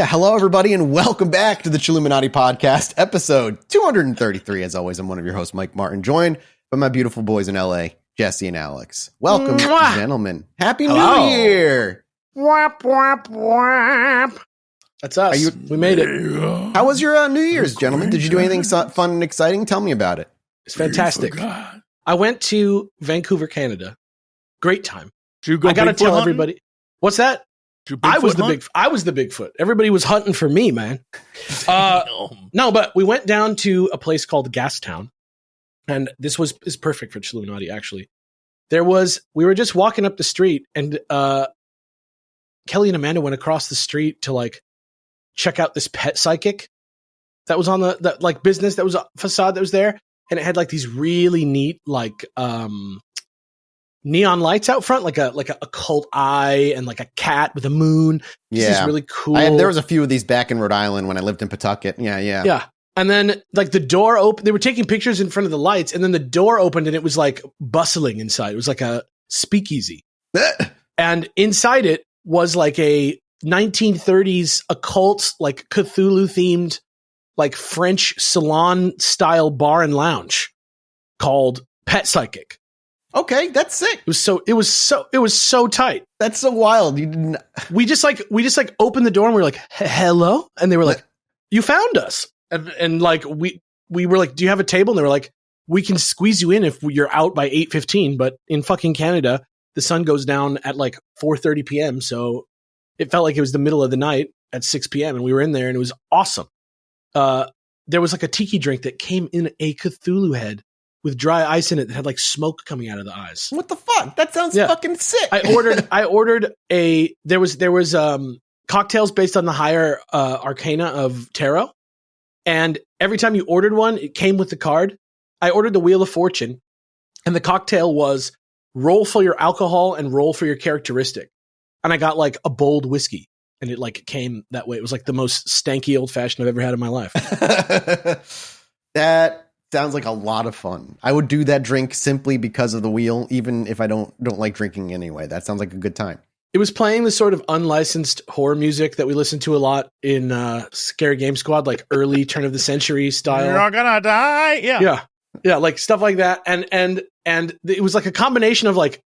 Hello everybody, and welcome back to the Chilluminati podcast, episode 233. As always, I'm one of your hosts, Mike Martin, joined by my beautiful boys in LA, Jesse and Alex. Welcome, gentlemen. Happy New Year! Whap, whap, whap. That's us. We made it. How was your New Year's, gentlemen? Did you do anything fun and exciting? Tell me about it. It's fantastic. I went to Vancouver, Canada. Great time. Did you go I gotta tell hunting? everybody. What's that? I was the Bigfoot. Everybody was hunting for me, man. No, but we went down to a place called Gastown, and this is perfect for Chilluminati. Actually, we were just walking up the street, and Kelly and Amanda went across the street to like check out this pet psychic that was on the like business that was a facade that was there, and it had like these really neat like neon lights out front, like a occult eye and like a cat with a moon. This is really cool. There was a few of these back in Rhode Island when I lived in Pawtucket. Yeah. And then like the door opened. They were taking pictures in front of the lights, and then the door opened, and it was like bustling inside. It was like a speakeasy, and inside it was like a 1930s occult, like Cthulhu themed, like French salon style bar and lounge called Pet Psychic. Okay, that's sick. It was so tight. That's so wild. You didn't. We just opened the door and we were like, hello, and they were like, you found us, and like we were like, do you have a table? And they were like, we can squeeze you in if you're out by 8:15, but in fucking Canada, the sun goes down at like 4:30 p.m. So it felt like it was the middle of the night at 6 p.m. and we were in there and it was awesome. There was like a tiki drink that came in a Cthulhu head with dry ice in it that had like smoke coming out of the eyes. What the fuck? That sounds fucking sick. I ordered there was cocktails based on the higher arcana of tarot. And every time you ordered one, it came with the card. I ordered the Wheel of Fortune, and the cocktail was roll for your alcohol and roll for your characteristic. And I got like a bold whiskey, and it like came that way. It was like the most stanky old fashioned I've ever had in my life. That sounds like a lot of fun. I would do that drink simply because of the wheel, even if I don't like drinking anyway. That sounds like a good time. It was playing the sort of unlicensed horror music that we listen to a lot in Scary Game Squad, like early turn of the century style. You're gonna die. Yeah, like stuff like that. And it was like a combination of like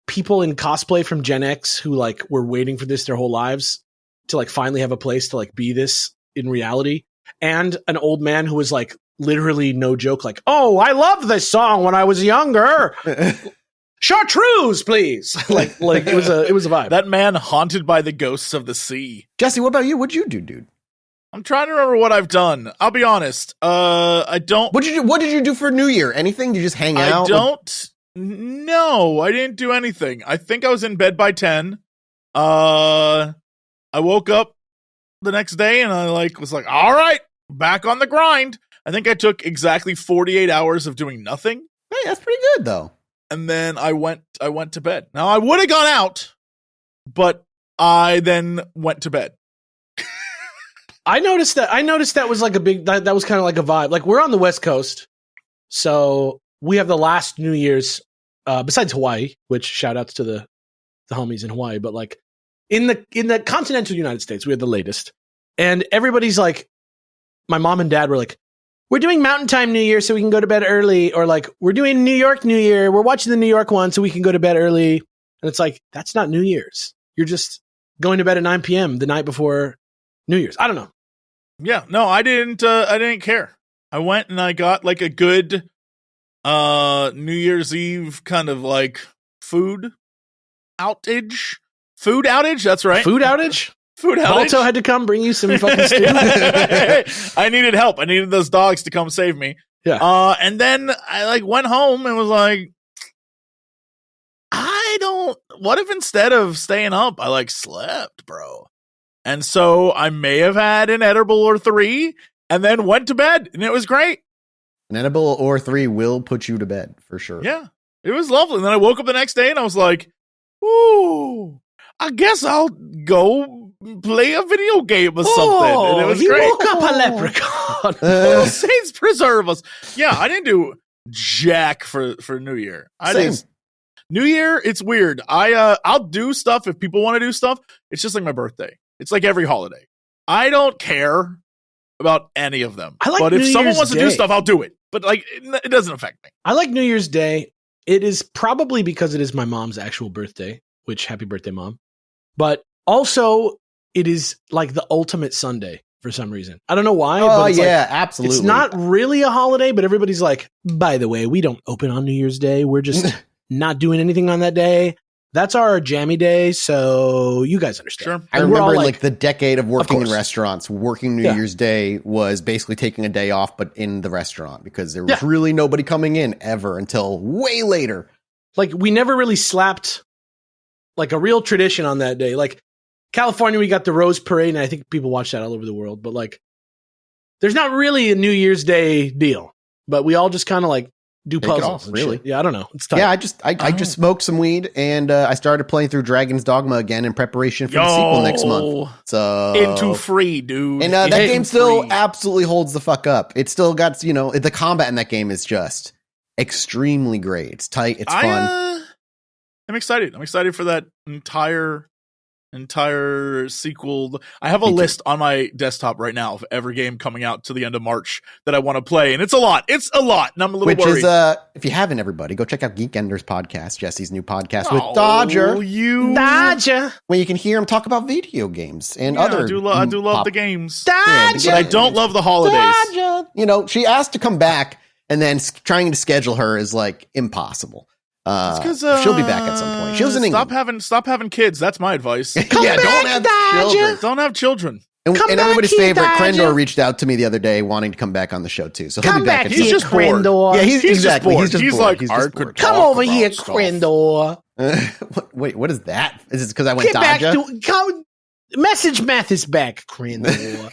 people in cosplay from Gen X who like were waiting for this their whole lives to like finally have a place to like be this in reality, and an old man who was like literally, no joke, like, oh, I loved this song when I was younger. Chartreuse, please. like it was a vibe. That man haunted by the ghosts of the sea. Jesse, what about you? What'd you do, dude? I'm trying to remember what I've done. I'll be honest. I don't. What did you do for New Year? Anything? Did you just hang out? No, I didn't do anything. I think I was in bed by 10. I woke up the next day and I was like, all right, back on the grind. I think I took exactly 48 hours of doing nothing. Hey, that's pretty good though. And then I went to bed. Now I would have gone out, but I then went to bed. I noticed that was like that was kind of like a vibe. Like we're on the West Coast, so we have the last New Year's besides Hawaii, which shout outs to the homies in Hawaii, but like in the continental United States, we had the latest. And everybody's like, my mom and dad were like, we're doing Mountain Time New Year so we can go to bed early, or like we're doing New York New Year, we're watching the New York one so we can go to bed early. And it's like, that's not New Year's. You're just going to bed at 9 p.m. the night before New Year's. I don't know. Yeah, no, I didn't care. I went and I got like a good New Year's Eve kind of like food outage. Food outage, that's right. Food outage? Food outage. Balto had to come bring you some fucking stew. I needed help. I needed those dogs to come save me. Yeah. And then I like went home and was like, what if instead of staying up, I like slept, bro? And so I may have had an edible or 3 and then went to bed and it was great. An edible or 3 will put you to bed for sure. Yeah, it was lovely. And then I woke up the next day and I was like, ooh, I guess I'll go play a video game or something. And it was great. Woke up a leprechaun. Oh, saints preserve us. Yeah, I didn't do jack for New Year. New Year, it's weird. I'll do stuff if people want to do stuff. It's just like my birthday. It's like every holiday. I don't care about any of them. But if someone wants to do stuff, I'll do it. But like, it doesn't affect me. I like New Year's Day. It is probably because it is my mom's actual birthday, which happy birthday, Mom. But also, it is like the ultimate Sunday for some reason. I don't know why. Oh, yeah, absolutely. It's not really a holiday, but everybody's like, by the way, we don't open on New Year's Day. We're just not doing anything on that day. That's our jammy day, so you guys understand. Sure. I remember like the decade of working in restaurants. Working New Year's Day was basically taking a day off, but in the restaurant because there was really nobody coming in ever until way later. Like we never really slapped like a real tradition on that day. Like California, we got the Rose Parade, and I think people watch that all over the world. But like, there's not really a New Year's Day deal. But we all just kind of like do puzzles. Really? Shit. Yeah, I don't know. It's tight. Yeah, I just smoked some weed and I started playing through Dragon's Dogma again in preparation for the sequel next month. So into free, dude. And that game still absolutely holds the fuck up. It still got, the combat in that game is just extremely great. It's tight. It's fun. I'm excited. I'm excited for that entire sequel. I have a list on my desktop right now of every game coming out to the end of March that I want to play, and it's a lot. And I'm a little worried. If you haven't, everybody, go check out Geek Ender's podcast, Jesse's new podcast with Dodger. Dodger. Where you can hear him talk about video games and other. I do love the games. Dodger. But I don't love the holidays. Dodger. She asked to come back, and then trying to schedule her is like impossible. She'll be back at some point. She was in England. Stop having kids. That's my advice. Don't have children. Don't have children. And everybody's favorite, Crendor, reached out to me the other day wanting to come back on the show too. So he'll be back. He's just bored. Yeah, he's exactly. Just bored. He's bored. like, come over here, Crendor. Wait, what is that? Is it because I went Dodger? Message Math is back, Crendor.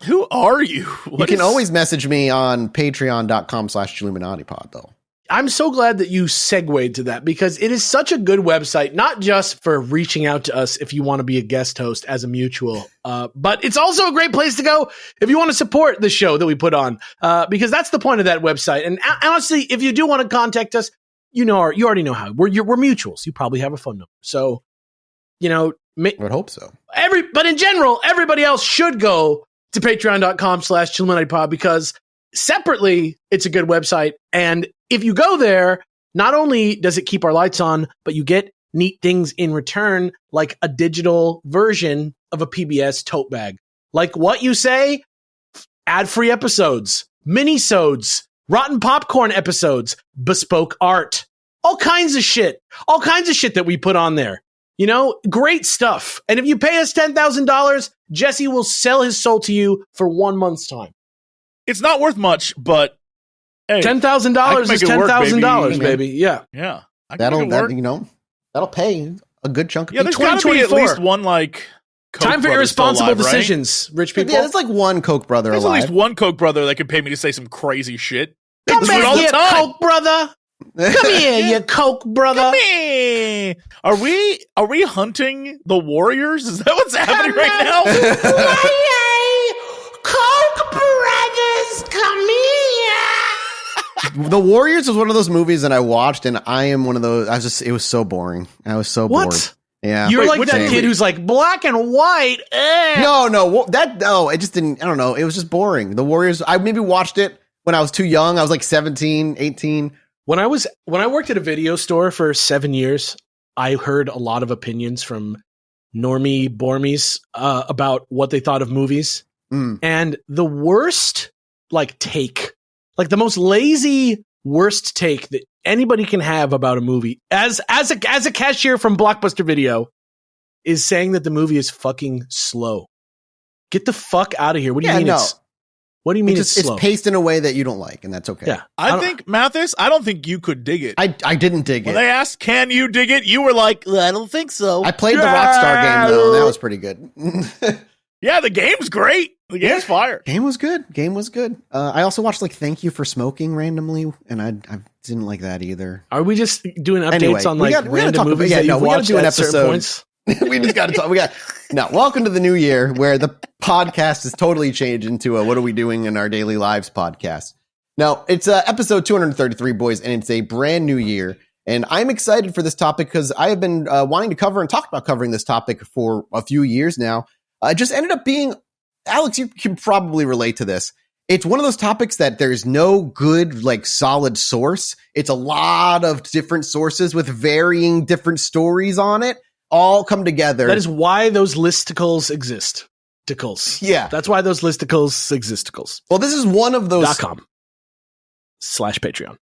Who are you? You can always message me on patreon.com/Chilluminatipod though. I'm so glad that you segued to that because it is such a good website, not just for reaching out to us if you want to be a guest host as a mutual, but it's also a great place to go if you want to support the show that we put on, because that's the point of that website. And honestly, if you do want to contact us, you already know how. We're mutuals. You probably have a phone number. So, I would hope so. But in general, everybody else should go to patreon.com/Chilluminati because separately, it's a good website. And if you go there, not only does it keep our lights on, but you get neat things in return, like a digital version of a PBS tote bag. Like what you say, ad-free episodes, mini-sodes, rotten popcorn episodes, bespoke art, all kinds of shit that we put on there. Great stuff. And if you pay us $10,000, Jesse will sell his soul to you for 1 month's time. It's not worth much, but hey, $10,000 is $10,000, baby. Yeah. That'll pay a good chunk of people. There's got to be at least one like Koch time for irresponsible decisions, right? rich people. Yeah, there's like one Koch brother there's alive. There's at least one Koch brother that could pay me to say some crazy shit. Come back here, Koch brother. Come here, you Koch brother. Come here. Are we hunting the Warriors? Is that what's happening right now? Koch brothers, come here. The Warriors was one of those movies that I watched, and I am one of those. It was so boring. I was so bored. Yeah, you're like that kid who's like black and white. No, it just didn't. I don't know. It was just boring. The Warriors. I maybe watched it when I was too young. I was like 17, 18. When I worked at a video store for 7 years, I heard a lot of opinions from normie bormies about what they thought of movies. And the worst take, the most lazy worst take that anybody can have about a movie as a cashier from Blockbuster Video is saying that the movie is fucking slow. Get the fuck out of here. What do you mean? What do you mean it's slow? It's paced in a way that you don't like, and that's okay. Yeah. I think, Mathis, I don't think you could dig it. I didn't dig it. When they asked, can you dig it? You were like, I don't think so. I played the Rockstar game, though, and that was pretty good. Yeah, the game's great. The game's fire. Game was good. I also watched Thank You for Smoking randomly, and I didn't like that either. Are we just doing updates on like random movies that you've watched at certain points? We just got to talk. Welcome to the new year where the podcast is totally changed into a what are we doing in our daily lives podcast. Now, it's episode 233, boys, and it's a brand new year. And I'm excited for this topic because I have been wanting to cover and talk about covering this topic for a few years now. It just ended up being, Alex, you can probably relate to this. It's one of those topics that there's no good, like, solid source. It's a lot of different sources with varying different stories on it, all come together. That is why those listicles exist. Yeah. That's why those listicles exist. Well, this is one of those. .com/Patreon.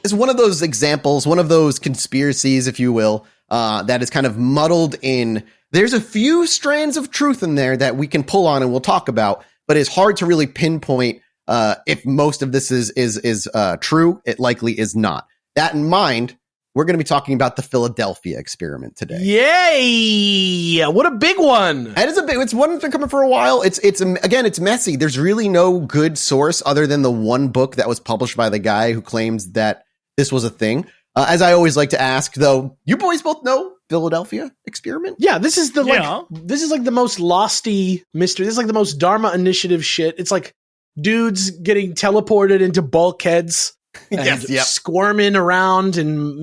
Is one of those examples, one of those conspiracies, if you will, that is kind of muddled in. There's a few strands of truth in there that we can pull on and we'll talk about, but it's hard to really pinpoint if most of this is true. It likely is not. That in mind, we're going to be talking about the Philadelphia experiment today. Yay! What a big one! It's one that's been coming for a while. It's messy. There's really no good source other than the one book that was published by the guy who claims that this was a thing. As I always like to ask, though, you boys both know Philadelphia experiment? Yeah, this is this is like the most losty mystery. This is like the most Dharma Initiative shit. It's like dudes getting teleported into bulkheads and squirming around and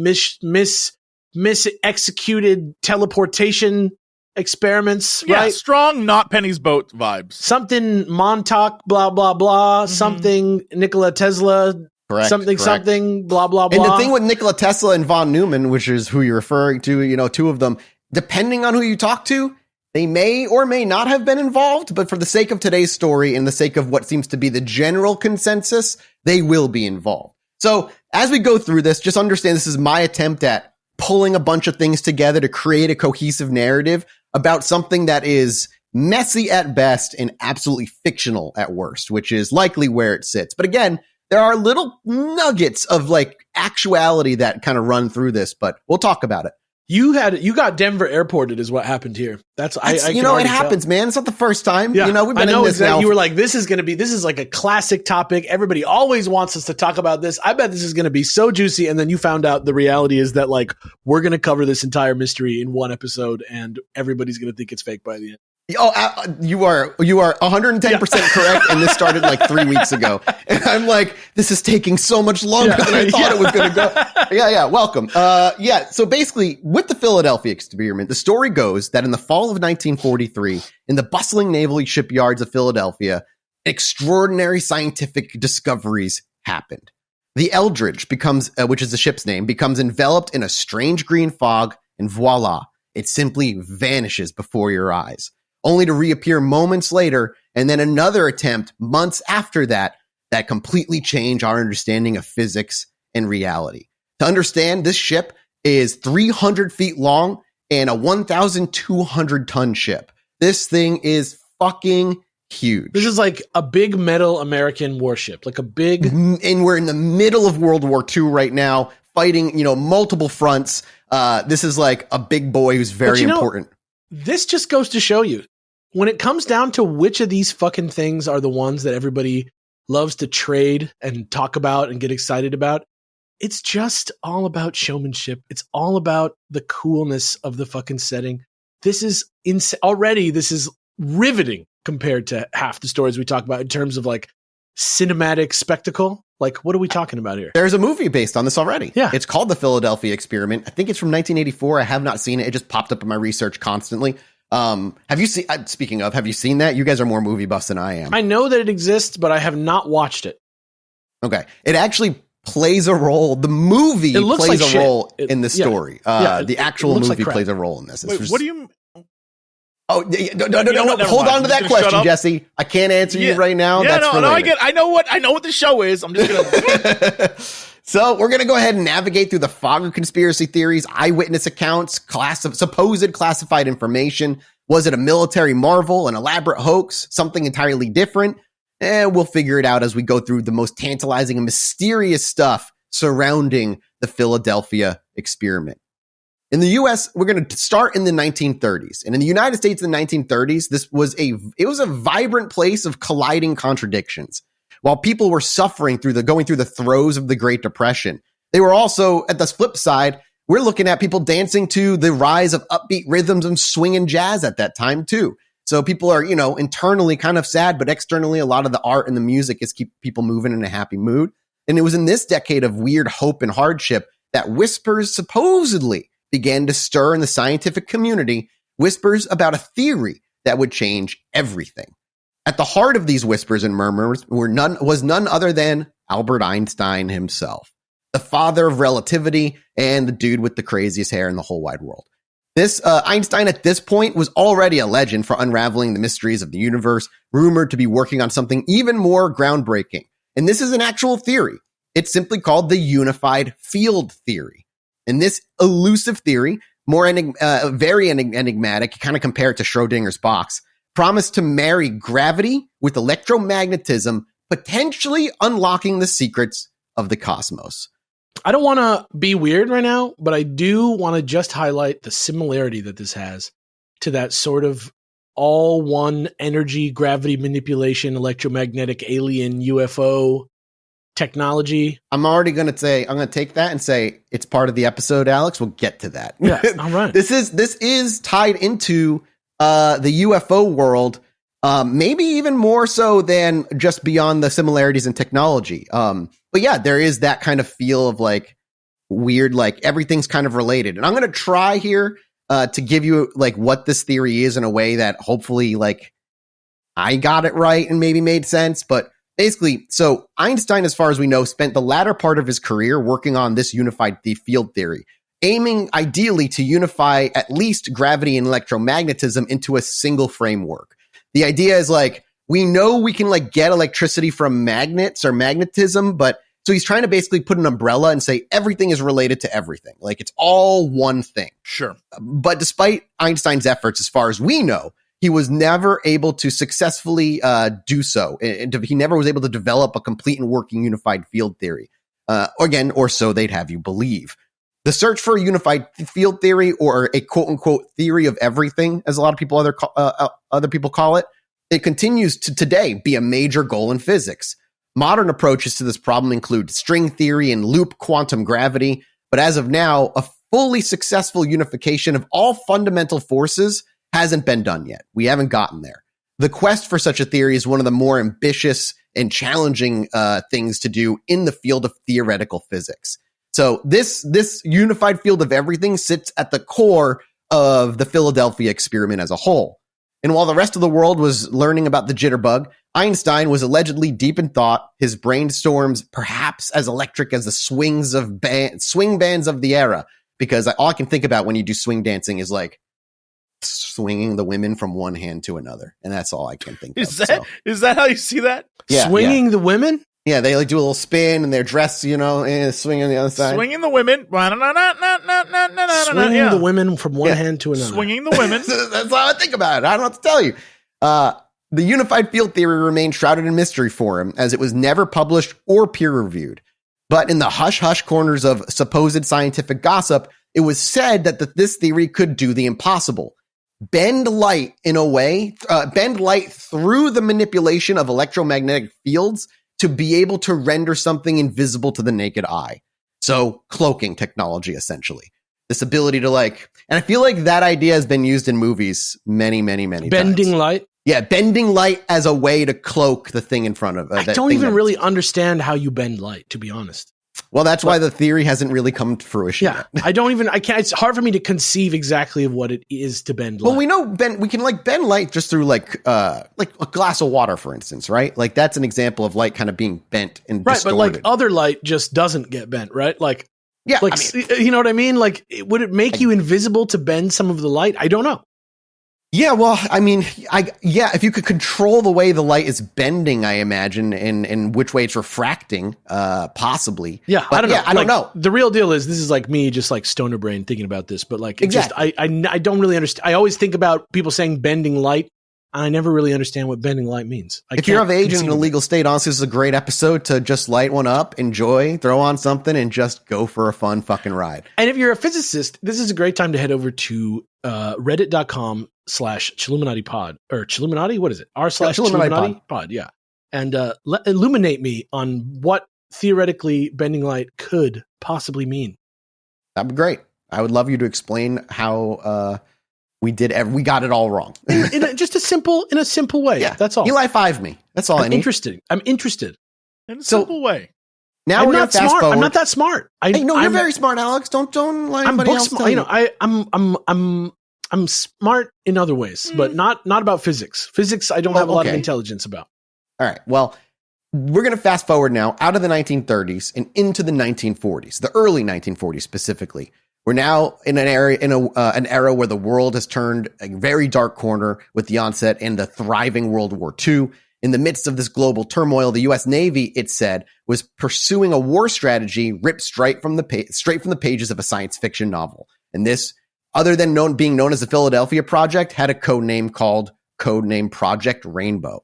mis-executed teleportation experiments, right? Strong not Penny's boat vibes. Something Montauk, blah, blah, blah. Something Nikola Tesla. Correct. Something, blah, blah, blah. And the thing with Nikola Tesla and von Neumann, which is who you're referring to, two of them, depending on who you talk to, they may or may not have been involved, but for the sake of today's story and the sake of what seems to be the general consensus, they will be involved. So as we go through this, just understand this is my attempt at pulling a bunch of things together to create a cohesive narrative about something that is messy at best and absolutely fictional at worst, which is likely where it sits. But again, there are little nuggets of like actuality that kind of run through this, but we'll talk about it. You got Denver airported is what happened here. That's I it happens, man. It's not the first time. Yeah. We've been in this exactly. now. You were like, this is like a classic topic. Everybody always wants us to talk about this. I bet this is going to be so juicy. And then you found out the reality is that like, we're going to cover this entire mystery in one episode and everybody's going to think it's fake by the end. Oh, you are 110% correct. And this started like 3 weeks ago. And I'm like, this is taking so much longer than I thought it was going to go. Yeah. Welcome. So basically with the Philadelphia experiment, the story goes that in the fall of 1943, in the bustling naval shipyards of Philadelphia, extraordinary scientific discoveries happened. The Eldridge which is the ship's name, becomes enveloped in a strange green fog and voila, it simply vanishes before your eyes, only to reappear moments later, and then another attempt months after that completely change our understanding of physics and reality. To understand, this ship is 300 feet long and a 1,200 ton ship. This thing is fucking huge. This is like a big metal American warship, like a big. And we're in the middle of World War II right now, fighting, multiple fronts. This is like a big boy who's very important. This just goes to show you, when it comes down to which of these fucking things are the ones that everybody loves to trade and talk about and get excited about, it's just all about showmanship. It's all about the coolness of the fucking setting. This is already, this is riveting compared to half the stories we talk about in terms of like cinematic spectacle. Like, what are we talking about here? There's a movie based on this already. Yeah. It's called The Philadelphia Experiment. I think it's from 1984. I have not seen it. It just popped up in my research constantly. Have you seen, speaking of, have you seen that? You guys are more movie buffs than I am. I know that it exists, but I have not watched it. Okay. It actually plays a role. The movie plays a role in the story. The actual movie plays a role in this. Wait, what do you... Oh, no. Hold on to that question, Jesse. I can't answer you right now. Yeah, That's I know what the show is. I'm just gonna. So we're gonna go ahead and navigate through the fog of conspiracy theories, eyewitness accounts, supposed classified information. Was it a military marvel, an elaborate hoax, something entirely different? And we'll figure it out as we go through the most tantalizing and mysterious stuff surrounding the Philadelphia experiment. In the US, we're going to start in the 1930s. And in the United States in the 1930s, it was a vibrant place of colliding contradictions. While people were suffering going through the throes of the Great Depression, they were also, at the flip side, we're looking at people dancing to the rise of upbeat rhythms and swing and jazz at that time too. So people are, internally kind of sad, but externally a lot of the art and the music is keep people moving in a happy mood. And it was in this decade of weird hope and hardship that whispers supposedly began to stir in the scientific community, whispers about a theory that would change everything. At the heart of these whispers and murmurs was none other than Albert Einstein himself, the father of relativity and the dude with the craziest hair in the whole wide world. This Einstein at this point was already a legend for unraveling the mysteries of the universe, rumored to be working on something even more groundbreaking. And this is an actual theory. It's simply called the unified field theory. And this elusive theory, very enigmatic, you kind of compare it to Schrodinger's box, promised to marry gravity with electromagnetism, potentially unlocking the secrets of the cosmos. I don't want to be weird right now, but I do want to just highlight the similarity that this has to that sort of all one energy, gravity manipulation, electromagnetic alien UFO technology. I'm already going to say, I'm going to take that and say it's part of the episode, Alex. We'll get to that. Yeah, all right. This is tied into the UFO world, maybe even more so than just beyond the similarities in technology. But yeah, there is that kind of feel of like weird, like everything's kind of related. And I'm going to try here to give you like what this theory is in a way that hopefully like I got it right and maybe made sense. But basically, so Einstein, as far as we know, spent the latter part of his career working on this unified field theory, aiming ideally to unify at least gravity and electromagnetism into a single framework. The idea is like, we know we can like get electricity from magnets or magnetism, but so he's trying to basically put an umbrella and say everything is related to everything. Like it's all one thing. Sure. But despite Einstein's efforts, as far as we know, he was never able to successfully do so. He never was able to develop a complete and working unified field theory. Or so they'd have you believe. The search for a unified field theory, or a quote unquote theory of everything, as a lot of people other people call it, it continues to today be a major goal in physics. Modern approaches to this problem include string theory and loop quantum gravity, but as of now, a fully successful unification of all fundamental forces hasn't been done yet. We haven't gotten there. The quest for such a theory is one of the more ambitious and challenging things to do in the field of theoretical physics. So this unified field of everything sits at the core of the Philadelphia experiment as a whole. And while the rest of the world was learning about the jitterbug, Einstein was allegedly deep in thought, his brainstorms perhaps as electric as the swing bands of the era. Because all I can think about when you do swing dancing is like swinging the women from one hand to another. And that's all I can think of. Is that how you see that? Yeah, swinging the women? Yeah, they like do a little spin and they're dressed, and swing on the other side. Swinging the women. Swinging the women from one hand to another. Swinging the women. That's how I think about it. I don't know what to tell you. The unified field theory remained shrouded in mystery for him, as it was never published or peer-reviewed. But in the hush-hush corners of supposed scientific gossip, it was said that this theory could do the impossible. Bend light through the manipulation of electromagnetic fields to be able to render something invisible to the naked eye. So cloaking technology, essentially. This ability to and I feel like that idea has been used in movies many, many, many times. Bending light? Yeah, bending light as a way to cloak the thing in front of it. I don't even really understand how you bend light, to be honest. Well, that's why the theory hasn't really come to fruition yet. It's hard for me to conceive exactly of what it is to bend light. Well, we know we can bend light just through like a glass of water, for instance, right? Like that's an example of light kind of being bent and distorted. But like other light just doesn't get bent, right? You know what I mean? Like, would it make you invisible to bend some of the light? I don't know. Yeah, well, I mean, if you could control the way the light is bending, I imagine, and which way it's refracting, possibly. Yeah, but I don't know. I don't know. The real deal is this is like me just like stoner brain thinking about this, but like, it's exactly. just, I don't really understand. I always think about people saying bending light. I never really understand what bending light means. If you're of age in an illegal state, honestly, this is a great episode to just light one up, enjoy, throw on something, and just go for a fun fucking ride. And if you're a physicist, this is a great time to head over to reddit.com/Chilluminati pod or Chilluminati. What is it? r/Chilluminati pod. Yeah. And illuminate me on what theoretically bending light could possibly mean. That'd be great. I would love you to explain how we got it all wrong. in a simple way. Yeah, that's all. Eli 5 me. That's all I need. I'm interested. In a simple way. Now I'm we're not fast smart. forward. I'm not that smart. You're very smart, Alex. Don't let anybody else tell you. I'm smart in other ways, but not about physics. Physics, I don't have a lot of intelligence about. All right. Well, we're going to fast forward now out of the 1930s and into the 1940s, the early 1940s specifically. We're now in an era where the world has turned a very dark corner with the onset and the thriving World War II. In the midst of this global turmoil, the U.S. Navy, it said, was pursuing a war strategy ripped straight from the pages of a science fiction novel. And this, other than being known as the Philadelphia Project, had a codename called Project Rainbow.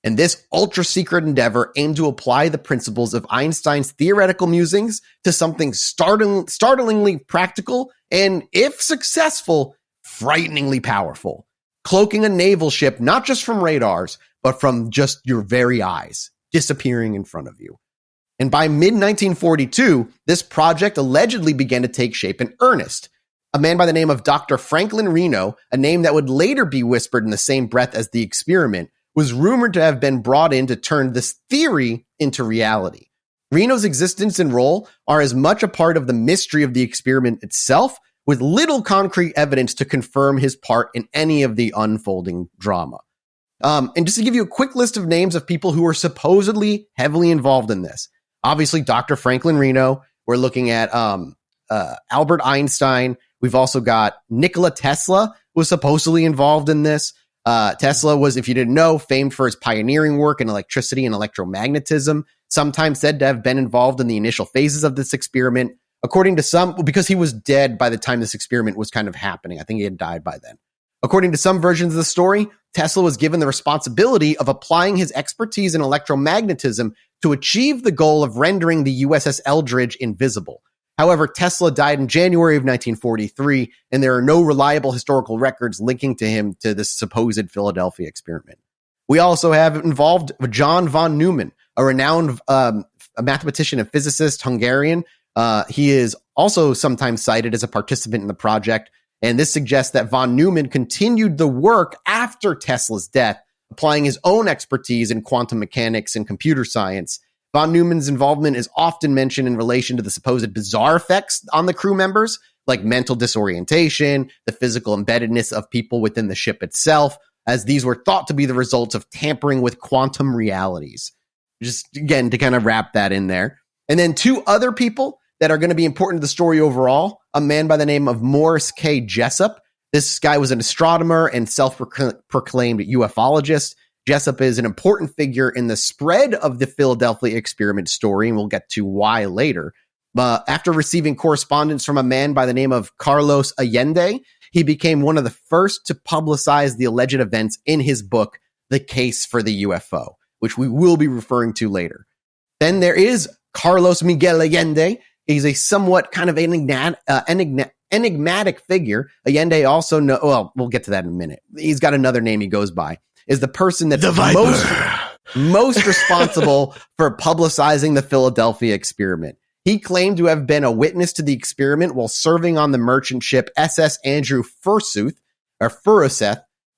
And this ultra-secret endeavor aimed to apply the principles of Einstein's theoretical musings to something startlingly practical and, if successful, frighteningly powerful. Cloaking a naval ship not just from radars, but from just your very eyes, disappearing in front of you. And by mid-1942, this project allegedly began to take shape in earnest. A man by the name of Dr. Franklin Reno, a name that would later be whispered in the same breath as the experiment, was rumored to have been brought in to turn this theory into reality. Reno's existence and role are as much a part of the mystery of the experiment itself, with little concrete evidence to confirm his part in any of the unfolding drama. And just to give you a quick list of names of people who were supposedly heavily involved in this. Obviously, Dr. Franklin Reno. We're looking at Albert Einstein. We've also got Nikola Tesla was supposedly involved in this. Tesla was, if you didn't know, famed for his pioneering work in electricity and electromagnetism, sometimes said to have been involved in the initial phases of this experiment. According to some, because he was dead by the time this experiment was kind of happening. I think he had died by then. According to some versions of the story, Tesla was given the responsibility of applying his expertise in electromagnetism to achieve the goal of rendering the USS Eldridge invisible. However, Tesla died in January of 1943, and there are no reliable historical records linking to him to this supposed Philadelphia experiment. We also have involved John von Neumann, a renowned a mathematician and physicist, Hungarian. He is also sometimes cited as a participant in the project, and this suggests that von Neumann continued the work after Tesla's death, applying his own expertise in quantum mechanics and computer science. Von Neumann's involvement is often mentioned in relation to the supposed bizarre effects on the crew members, like mental disorientation, the physical embeddedness of people within the ship itself, as these were thought to be the results of tampering with quantum realities. Just, again, to kind of wrap that in there. And then two other people that are going to be important to the story overall, a man by the name of Morris K. Jessup. This guy was an astronomer and self-proclaimed ufologist. Jessup is an important figure in the spread of the Philadelphia experiment story, and we'll get to why later. But after receiving correspondence from a man by the name of Carlos Allende, he became one of the first to publicize the alleged events in his book, The Case for the UFO, which we will be referring to later. Then there is Carlos Miguel Allende. He's a somewhat kind of enigmatic figure. Allende also we'll get to that in a minute. He's got another name he goes by. Is the person that's most responsible for publicizing the Philadelphia experiment. He claimed to have been a witness to the experiment while serving on the merchant ship SS Andrew Forsyth.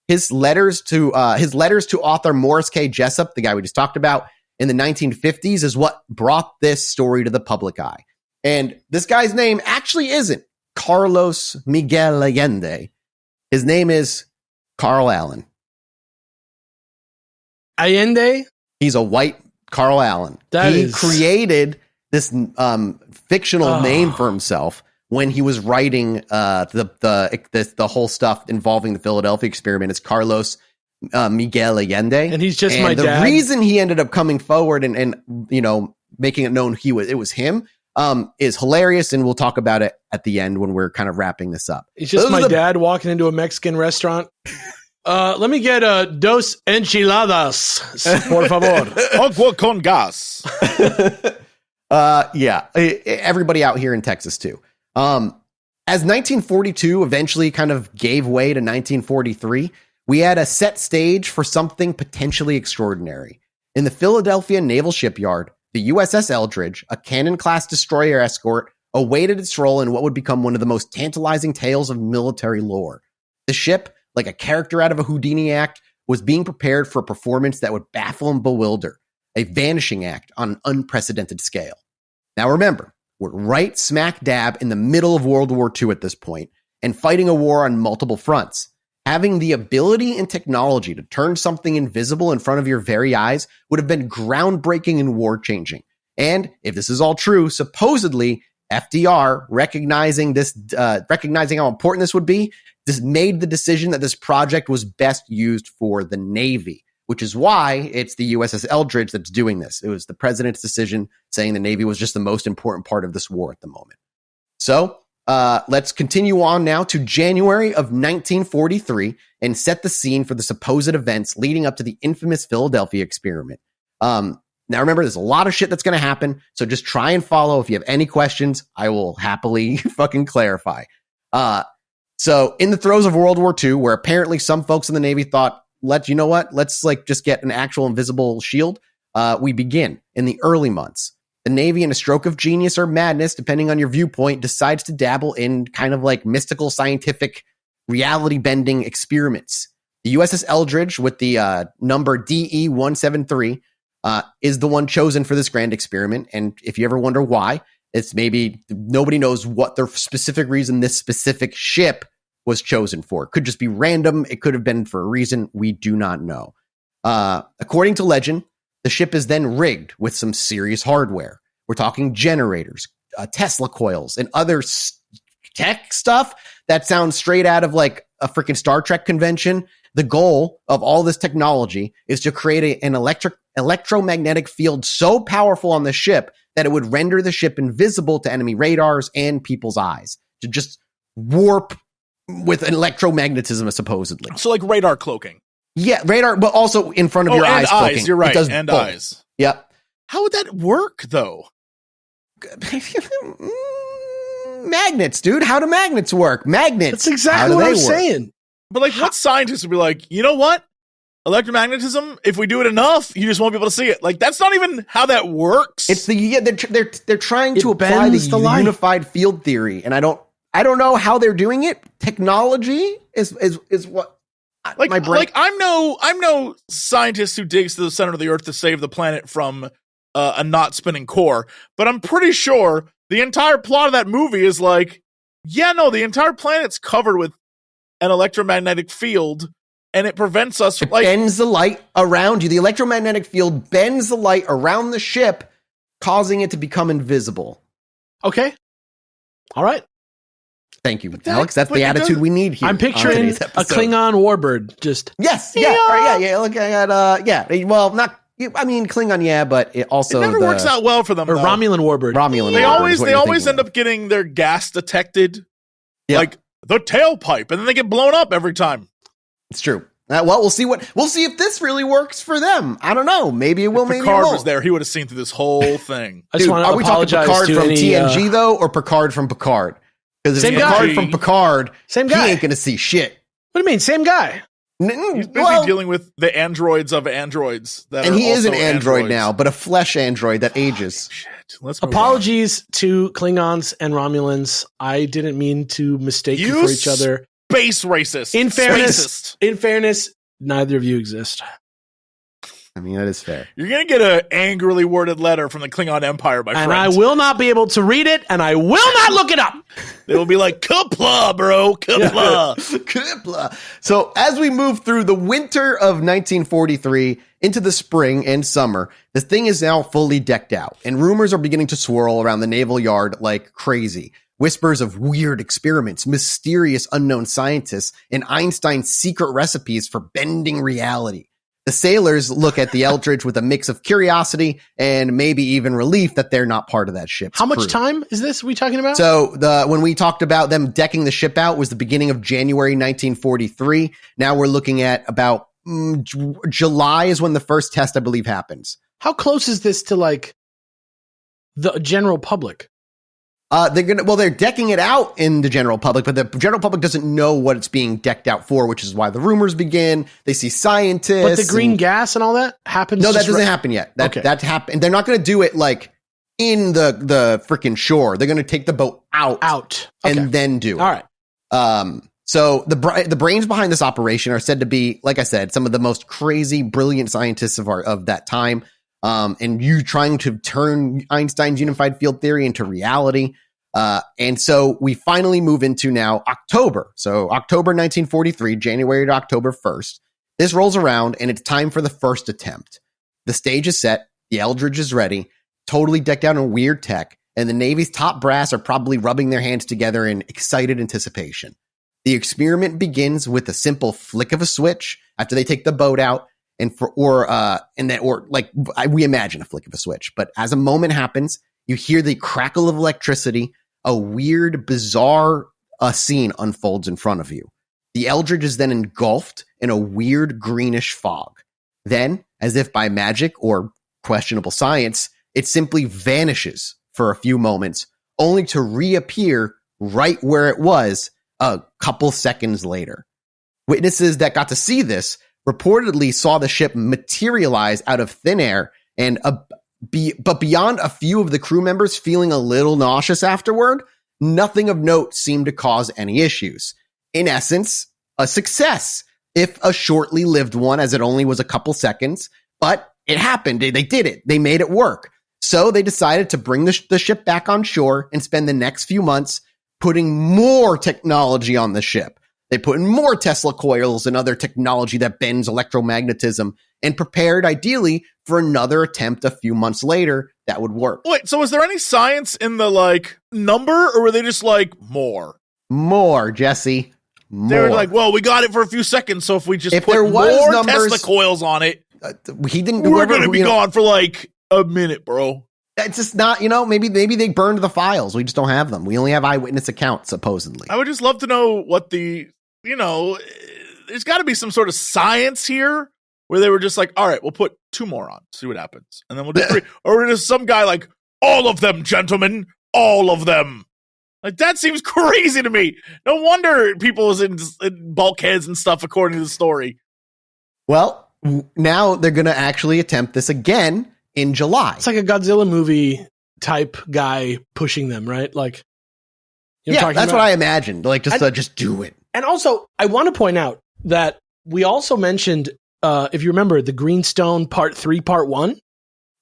His letters to author Morris K. Jessup, the guy we just talked about, in the 1950s is what brought this story to the public eye. And this guy's name actually isn't Carlos Miguel Allende. His name is Carl Allen. Allende? He's a white Carl Allen. He created this fictional name for himself when he was writing the whole stuff involving the Philadelphia experiment. It's Carlos Miguel Allende. And he's just my dad. The reason he ended up coming forward and making it known it was him is hilarious, and we'll talk about it at the end when we're kind of wrapping this up. He's just my dad walking into a Mexican restaurant. Let me get dos enchiladas, por favor. Agua con gas. Yeah, everybody out here in Texas too. As 1942 eventually kind of gave way to 1943, we had a set stage for something potentially extraordinary. In the Philadelphia Naval Shipyard, the USS Eldridge, a Cannon-class destroyer escort, awaited its role in what would become one of the most tantalizing tales of military lore. The ship, like a character out of a Houdini act, was being prepared for a performance that would baffle and bewilder, a vanishing act on an unprecedented scale. Now remember, we're right smack dab in the middle of World War II at this point, and fighting a war on multiple fronts. Having the ability and technology to turn something invisible in front of your very eyes would have been groundbreaking and war-changing. And if this is all true, supposedly FDR, recognizing how important this would be, this made the decision that this project was best used for the Navy, which is why it's the USS Eldridge that's doing this. It was the president's decision saying the Navy was just the most important part of this war at the moment. So let's continue on now to January of 1943 and set the scene for the supposed events leading up to the infamous Philadelphia experiment. Now, remember, there's a lot of shit that's going to happen, so just try and follow. If you have any questions, I will happily fucking clarify. So in the throes of World War II, where apparently some folks in the Navy thought, let's just get an actual invisible shield, we begin in the early months. The Navy, in a stroke of genius or madness, depending on your viewpoint, decides to dabble in kind of like mystical, scientific, reality-bending experiments. The USS Eldridge, with the number DE-173, is the one chosen for this grand experiment. And if you ever wonder why, it's maybe nobody knows what the specific reason this specific ship was chosen for. It could just be random. It could have been for a reason we do not know. According to legend, the ship is then rigged with some serious hardware. We're talking generators, Tesla coils, and other tech stuff that sounds straight out of like a freaking Star Trek convention. The goal of all this technology is to create an electromagnetic field so powerful on the ship that it would render the ship invisible to enemy radars and people's eyes, to just warp with electromagnetism, supposedly. So like radar cloaking. Yeah, radar, but also in front of your eyes. Eyes, you're right. It does and both. Eyes. Yep. How would that work, though? Magnets, dude. How do magnets work? Magnets. That's exactly what I'm saying. But like, what scientists would be like, you know what? Electromagnetism, if we do it enough, you just won't be able to see it. Like, that's not even how that works. It's they're trying to apply the unified field theory, and I don't know how they're doing it. Technology is what. Like, my brain. Like I'm no scientist who digs to the center of the earth to save the planet from a not spinning core, but I'm pretty sure the entire plot of that movie is like, the entire planet's covered with an electromagnetic field, and it prevents us from bends the light around you. The electromagnetic field bends the light around the ship, causing it to become invisible. Okay. All right. Thank you, Alex. That's the attitude we need here. I'm picturing a Klingon warbird. Just yes, yeah. Looking at well, not. I mean, Klingon, yeah, but it also never works out well for them. Or Romulan warbird. They always end up getting their gas detected, like the tailpipe, and then they get blown up every time. It's true. Well, we'll see if this really works for them. I don't know. Maybe it will. Maybe Picard it won't. Was there, he would have seen through this whole thing. Dude, are we talking Picard from TNG though, or Picard from Picard? Because if Picard from Picard, same guy, he ain't gonna see shit. What do you mean, same guy? He's busy dealing with the androids of androids. And he is an android now, but a flesh android that ages. Shit. Apologies to Klingons and Romulans. I didn't mean to mistake you for each other. Space racist. In fairness, neither of you exist. I mean, that is fair. You're going to get an angrily worded letter from the Klingon Empire, my friend. And I will not be able to read it, and I will not look it up. They will be like, Kapla, bro, Kapla. Kapla. So as we move through the winter of 1943 into the spring and summer, the thing is now fully decked out, and rumors are beginning to swirl around the naval yard like crazy. Whispers of weird experiments, mysterious unknown scientists, and Einstein's secret recipes for bending reality. The sailors look at the Eldridge with a mix of curiosity and maybe even relief that they're not part of that ship's How much crew. time is this we talking about? So when we talked about them decking the ship out was the beginning of January 1943. Now we're looking at about July is when the first test, I believe, happens. How close is this to like the general public? They're decking it out in the general public, but the general public doesn't know what it's being decked out for, which is why the rumors begin. They see scientists. But the green gas and all that happens? No, that doesn't happen yet. That happened. They're not going to do it like in the freaking shore. They're going to take the boat out. And then do it. All right. So the brains behind this operation are said to be, like I said, some of the most crazy, brilliant scientists of that time. And you trying to turn Einstein's unified field theory into reality. And so we finally move into now October. So October 1943, January to October 1st. This rolls around and it's time for the first attempt. The stage is set. The Eldridge is ready, totally decked out in weird tech. And the Navy's top brass are probably rubbing their hands together in excited anticipation. The experiment begins with a simple flick of a switch after they take the boat out. We imagine a flick of a switch, but as a moment happens, you hear the crackle of electricity. A weird, bizarre scene unfolds in front of you. The Eldridge is then engulfed in a weird greenish fog. Then, as if by magic or questionable science, it simply vanishes for a few moments, only to reappear right where it was a couple seconds later. Witnesses that got to see this reportedly saw the ship materialize out of thin air but beyond a few of the crew members feeling a little nauseous afterward, nothing of note seemed to cause any issues. In essence, a success, if a shortly lived one, as it only was a couple seconds, but it happened. They did it. They made it work. So they decided to bring the ship back on shore and spend the next few months putting more technology on the ship. They put in more Tesla coils and other technology that bends electromagnetism and prepared ideally for another attempt a few months later that would work. Wait, so was there any science in the number, or were they just more? More, Jesse. More. They were like, well, we got it for a few seconds, so if we just put more Tesla coils on it, we're going to be gone for a minute, bro. It's just not, maybe they burned the files. We just don't have them. We only have eyewitness accounts, supposedly. I would just love to know what there's got to be some sort of science here where they were just all right, we'll put 2 more on, see what happens. And then we'll do 3. Or just some guy all of them, gentlemen, all of them. That seems crazy to me. No wonder people was in bulkheads and stuff, according to the story. Well, now they're going to actually attempt this again in July. It's like a Godzilla movie type guy pushing them, right? That's what I imagined. Just do it. And also, I want to point out that we also mentioned, if you remember, the Greenstone Part 3, Part 1.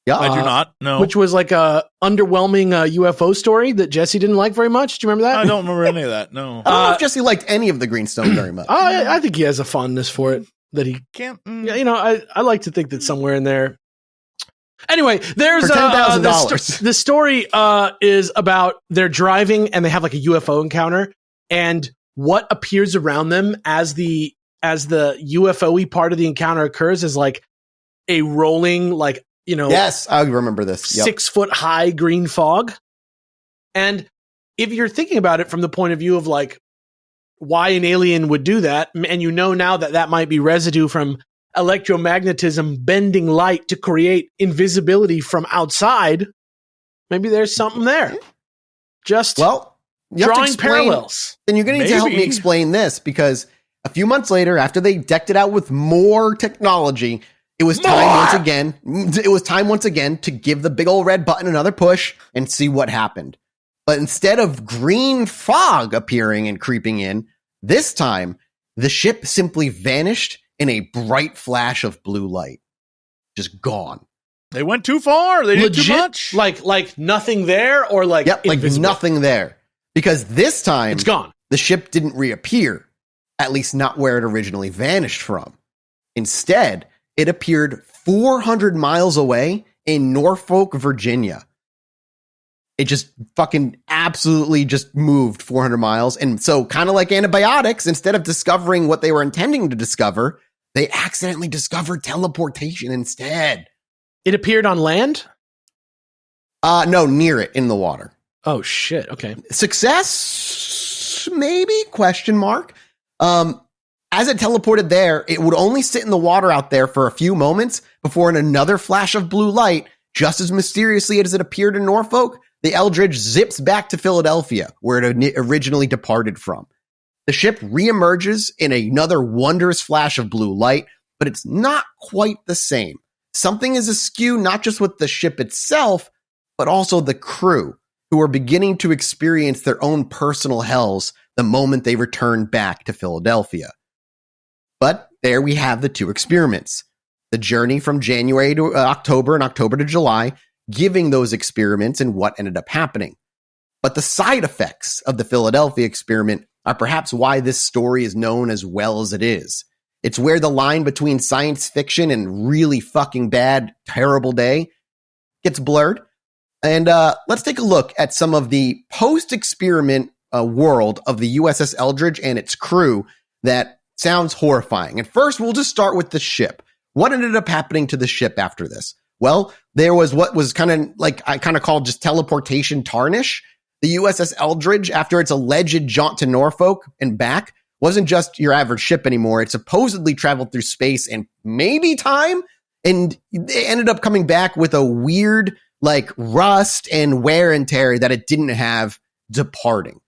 Yeah, I do not. No, which was a underwhelming UFO story that Jesse didn't like very much. Do you remember that? I don't remember any of that. No, I don't know if Jesse liked any of the Greenstone very much. I think he has a fondness for it that he can't. I like to think that somewhere in there. Anyway, there's $10,000. The story is about they're driving and they have a UFO encounter, and what appears around them as the UFO-y part of the encounter occurs is a rolling yes, I remember this. Yep. 6 foot high green fog. And if you're thinking about it from the point of view of why an alien would do that, and now that might be residue from electromagnetism bending light to create invisibility from outside, maybe there's something there. Just drawing parallels. Then you're going to need to help me explain this, because a few months later, after they decked it out with more technology, it was time once again to give the big old red button another push and see what happened. But instead of green fog appearing and creeping in, this time the ship simply vanished in a bright flash of blue light. Just gone. They went too far. They did too much. Like nothing there, or nothing there. Because this time it's gone. The ship didn't reappear, at least not where it originally vanished from. Instead, it appeared 400 miles away in Norfolk, Virginia. It just fucking absolutely just moved 400 miles. And so kind of like antibiotics, instead of discovering what they were intending to discover, They accidentally discovered teleportation instead. It appeared on land? No, near it in the water. Oh, shit. Okay. Success? Maybe? Question mark. As it teleported there, it would only sit in the water out there for a few moments before in another flash of blue light, just as mysteriously as it appeared in Norfolk, the Eldridge zips back to Philadelphia, where it originally departed from. The ship reemerges in another wondrous flash of blue light, but it's not quite the same. Something is askew, not just with the ship itself, but also the crew, who are beginning to experience their own personal hells the moment they return back to Philadelphia. But there we have the two experiments. The journey from January to October and October to July, giving those experiments and what ended up happening. But the side effects of the Philadelphia experiment are perhaps why this story is known as well as it is. It's where the line between science fiction and really fucking bad, terrible day gets blurred. And let's take a look at some of the post-experiment world of the USS Eldridge and its crew that sounds horrifying. And first, we'll just start with the ship. What ended up happening to the ship after this? Well, there was what was kind of like I kind of called just teleportation tarnish. The USS Eldridge, after its alleged jaunt to Norfolk and back, wasn't just your average ship anymore. It supposedly traveled through space and maybe time, and it ended up coming back with a weird like rust and wear and tear that it didn't have departing.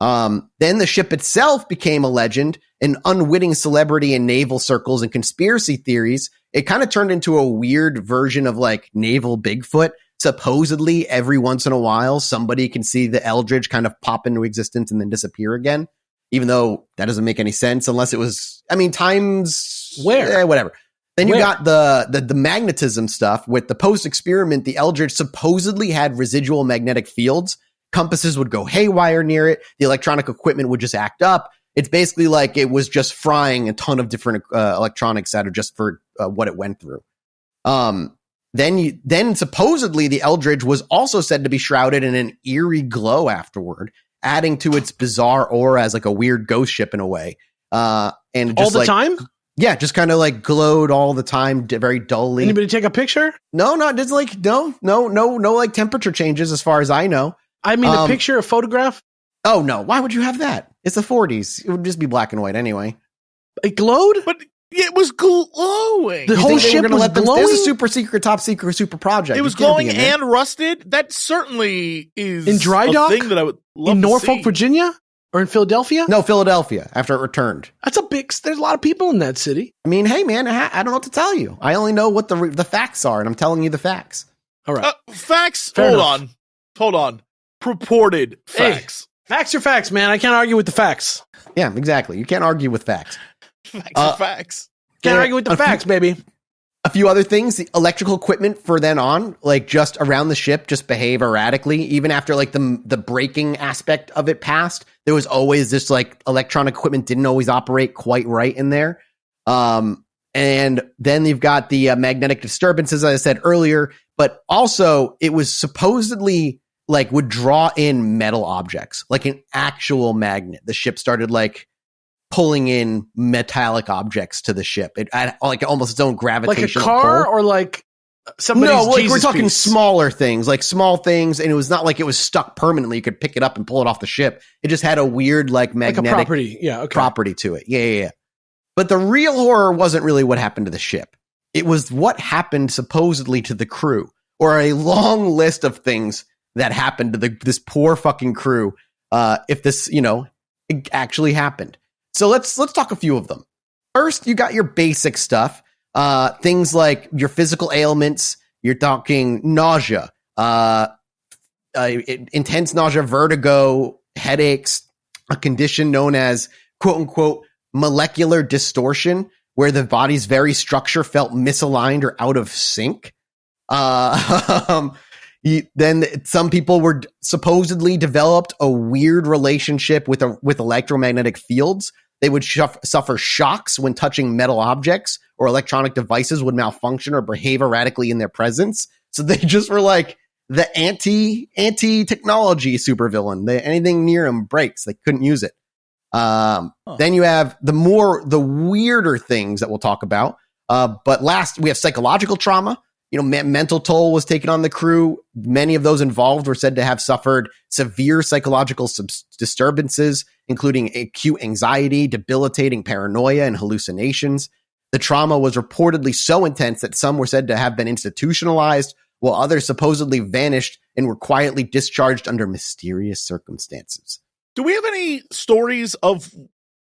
Then the ship itself became a legend, an unwitting celebrity in naval circles and conspiracy theories. It kind of turned into a weird version of like naval Bigfoot. Supposedly every once in a while, somebody can see the Eldridge kind of pop into existence and then disappear again, even though that doesn't make any sense unless it was, I mean, times where, whatever. Then you got the magnetism stuff with the post experiment. The Eldridge supposedly had residual magnetic fields. Compasses would go haywire near it. The electronic equipment would just act up. It's basically like it was just frying a ton of different electronics out of just for what it went through. Then supposedly the Eldridge was also said to be shrouded in an eerie glow afterward, adding to its bizarre aura as like a weird ghost ship in a way. And just all the time? Yeah, just kind of like glowed all the time, very dully. Anybody take a picture? No, not just like no like temperature changes as far as I know. I mean, a picture, a photograph? Oh, no. Why would you have that? It's the 40s. It would just be black and white anyway. It glowed? But it was glowing. The whole ship was glowing? There's a super secret, top secret, super project. It was glowing and rusted? That certainly is in dry dock? A thing that I would love in to Norfolk, see. Virginia? Or in Philadelphia? No, Philadelphia, after it returned. That's there's a lot of people in that city. I mean, hey, man, I don't know what to tell you. I only know what the facts are, and I'm telling you the facts. All right. Facts? Fair Hold on. Purported facts. Hey, facts are facts, man. I can't argue with the facts. Yeah, exactly. You can't argue with facts. Facts are facts. Can't argue with the facts, baby. A few other things, the electrical equipment for then on, like just around the ship, just behave erratically. Even after like the braking aspect of it passed, there was always this like electronic equipment didn't always operate quite right in there. And then you've got the magnetic disturbances, as I said earlier, but also it was supposedly like would draw in metal objects, like an actual magnet. The ship started like pulling in metallic objects to the ship. It had like almost its own gravitational pull. Like a car or like somebody's No, like Jesus we're talking piece. smaller things, like small things. And it was not like it was stuck permanently. You could pick it up and pull it off the ship. It just had a weird like magnetic like a property. Yeah, okay. property to it. Yeah. But the real horror wasn't really what happened to the ship. It was what happened supposedly to the crew, or a long list of things that happened to this poor fucking crew. If this, it actually happened. So let's talk a few of them. First, you got your basic stuff. Things like your physical ailments. You're talking nausea, intense nausea, vertigo, headaches, a condition known as quote unquote molecular distortion, where the body's very structure felt misaligned or out of sync. Then some people were supposedly developed a weird relationship with electromagnetic fields. They would suffer shocks when touching metal objects, or electronic devices would malfunction or behave erratically in their presence. So they just were like the anti-technology supervillain. Anything near them breaks. They couldn't use it. Then you have the weirder things that we'll talk about. But last, we have psychological trauma. Mental toll was taken on the crew. Many of those involved were said to have suffered severe psychological disturbances, including acute anxiety, debilitating paranoia, and hallucinations. The trauma was reportedly so intense that some were said to have been institutionalized, while others supposedly vanished and were quietly discharged under mysterious circumstances. Do we have any stories of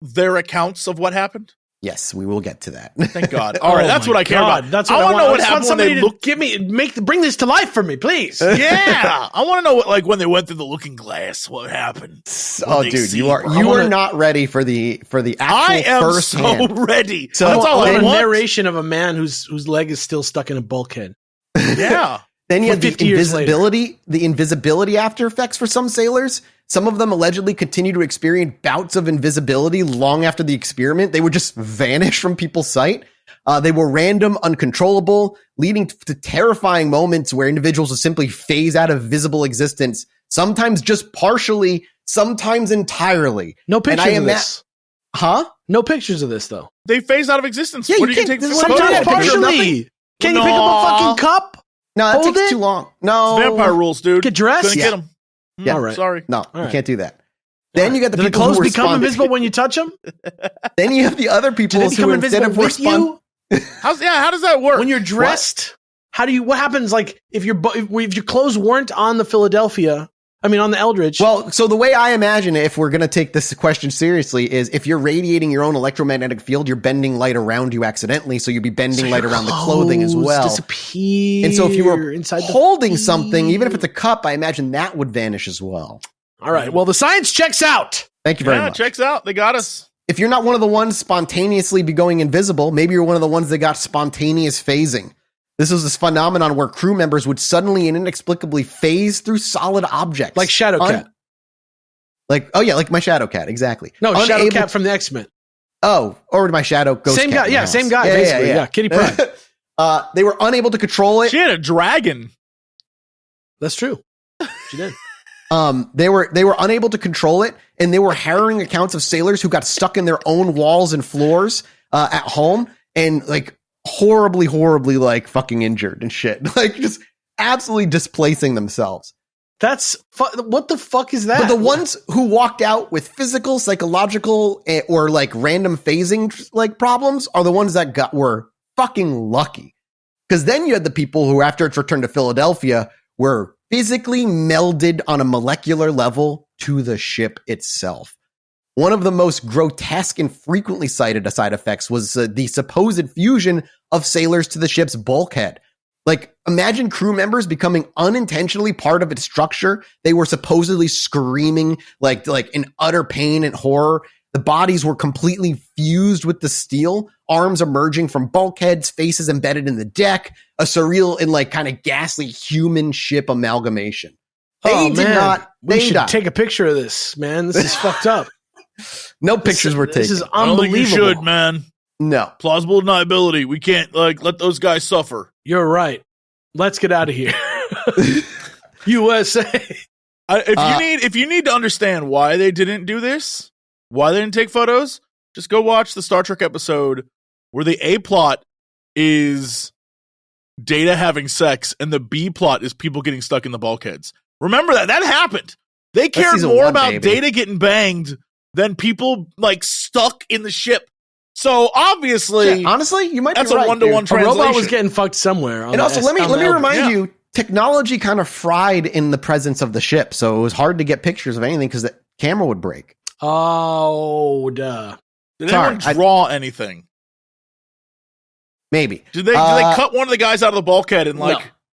their accounts of what happened? Yes, we will get to that. Thank God. All right, that's what I care about. That's what I want to know what happened when they looked. Bring this to life for me, please. Yeah, I want to know what, when they went through the looking glass, what happened. Oh, dude, you are not ready for the actual I am first so hand. ready. So that's all I want. A narration of a man whose leg is still stuck in a bulkhead. Yeah. Then you have the invisibility after effects for some sailors. Some of them allegedly continue to experience bouts of invisibility long after the experiment. They would just vanish from people's sight. They were random, uncontrollable, leading to terrifying moments where individuals would simply phase out of visible existence, sometimes just partially, sometimes entirely. No pictures of this. Huh? No pictures of this, though. They phase out of existence. Yeah, what are you going to take for sometimes partially. Can you pick up a fucking cup? No, that takes too long. No. It's vampire rules, dude. Get dressed? Couldn't get them. Yeah. All right. Sorry. No, you can't do that. Then you got the people clothes who become invisible when you touch them? Then you have the other people who instead of respond. How does that work? When you're dressed, what happens if your clothes weren't on the Philadelphia, on the Eldridge? Well, so the way I imagine it, if we're going to take this question seriously, is if you're radiating your own electromagnetic field, you're bending light around you accidentally, so you'd be bending light around the clothing as well. Disappear. And so if you were holding something, even if it's a cup, I imagine that would vanish as well. All right. Well, the science checks out. Thank you very much. Checks out. They got us. If you're not one of the ones spontaneously be going invisible, maybe you're one of the ones that got spontaneous phasing. This was this phenomenon where crew members would suddenly and inexplicably phase through solid objects. Like Shadowcat. Like my Shadowcat, exactly. No, Shadowcat from the X-Men. Oh, or my Shadow Ghost Same Cat. guy, same guy, basically. Yeah, Kitty Pryde. They were unable to control it. She had a dragon. That's true. She did. They were unable to control it, and they were harrowing accounts of sailors who got stuck in their own walls and floors at home and horribly fucking injured and shit. Just absolutely displacing themselves. That's what the fuck is that? But the ones who walked out with physical, psychological, or random phasing problems are the ones that were fucking lucky. Because then you had the people who, after its return to Philadelphia, were physically melded on a molecular level to the ship itself. One of the most grotesque and frequently cited side effects was the supposed fusion of sailors to the ship's bulkhead. Imagine crew members becoming unintentionally part of its structure. They were supposedly screaming in utter pain and horror. The bodies were completely fused with the steel, arms emerging from bulkheads, faces embedded in the deck, a surreal and kind of ghastly human ship amalgamation. We should take a picture of this, man. This is fucked up. No pictures were taken. This is unbelievable. I don't think you should, man. No. Plausible deniability. We can't let those guys suffer. You're right. Let's get out of here. USA. If you need to understand why they didn't do this, why they didn't take photos, just go watch the Star Trek episode where the A plot is Data having sex and the B plot is people getting stuck in the bulkheads. Remember that happened. They cared more about Data getting banged than people stuck in the ship. So obviously, honestly, you might that's be right, a one-to-one translation. A robot was getting fucked somewhere. And also, let me remind you, technology kind of fried in the presence of the ship, so it was hard to get pictures of anything because the camera would break. Oh, duh. Did anyone draw anything? Maybe. Did they cut one of the guys out of the bulkhead and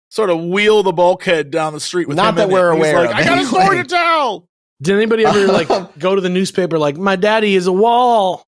sort of wheel the bulkhead down the street with him? Not that we're aware of. I got a story to tell. Did anybody ever go to the newspaper my daddy is a wall?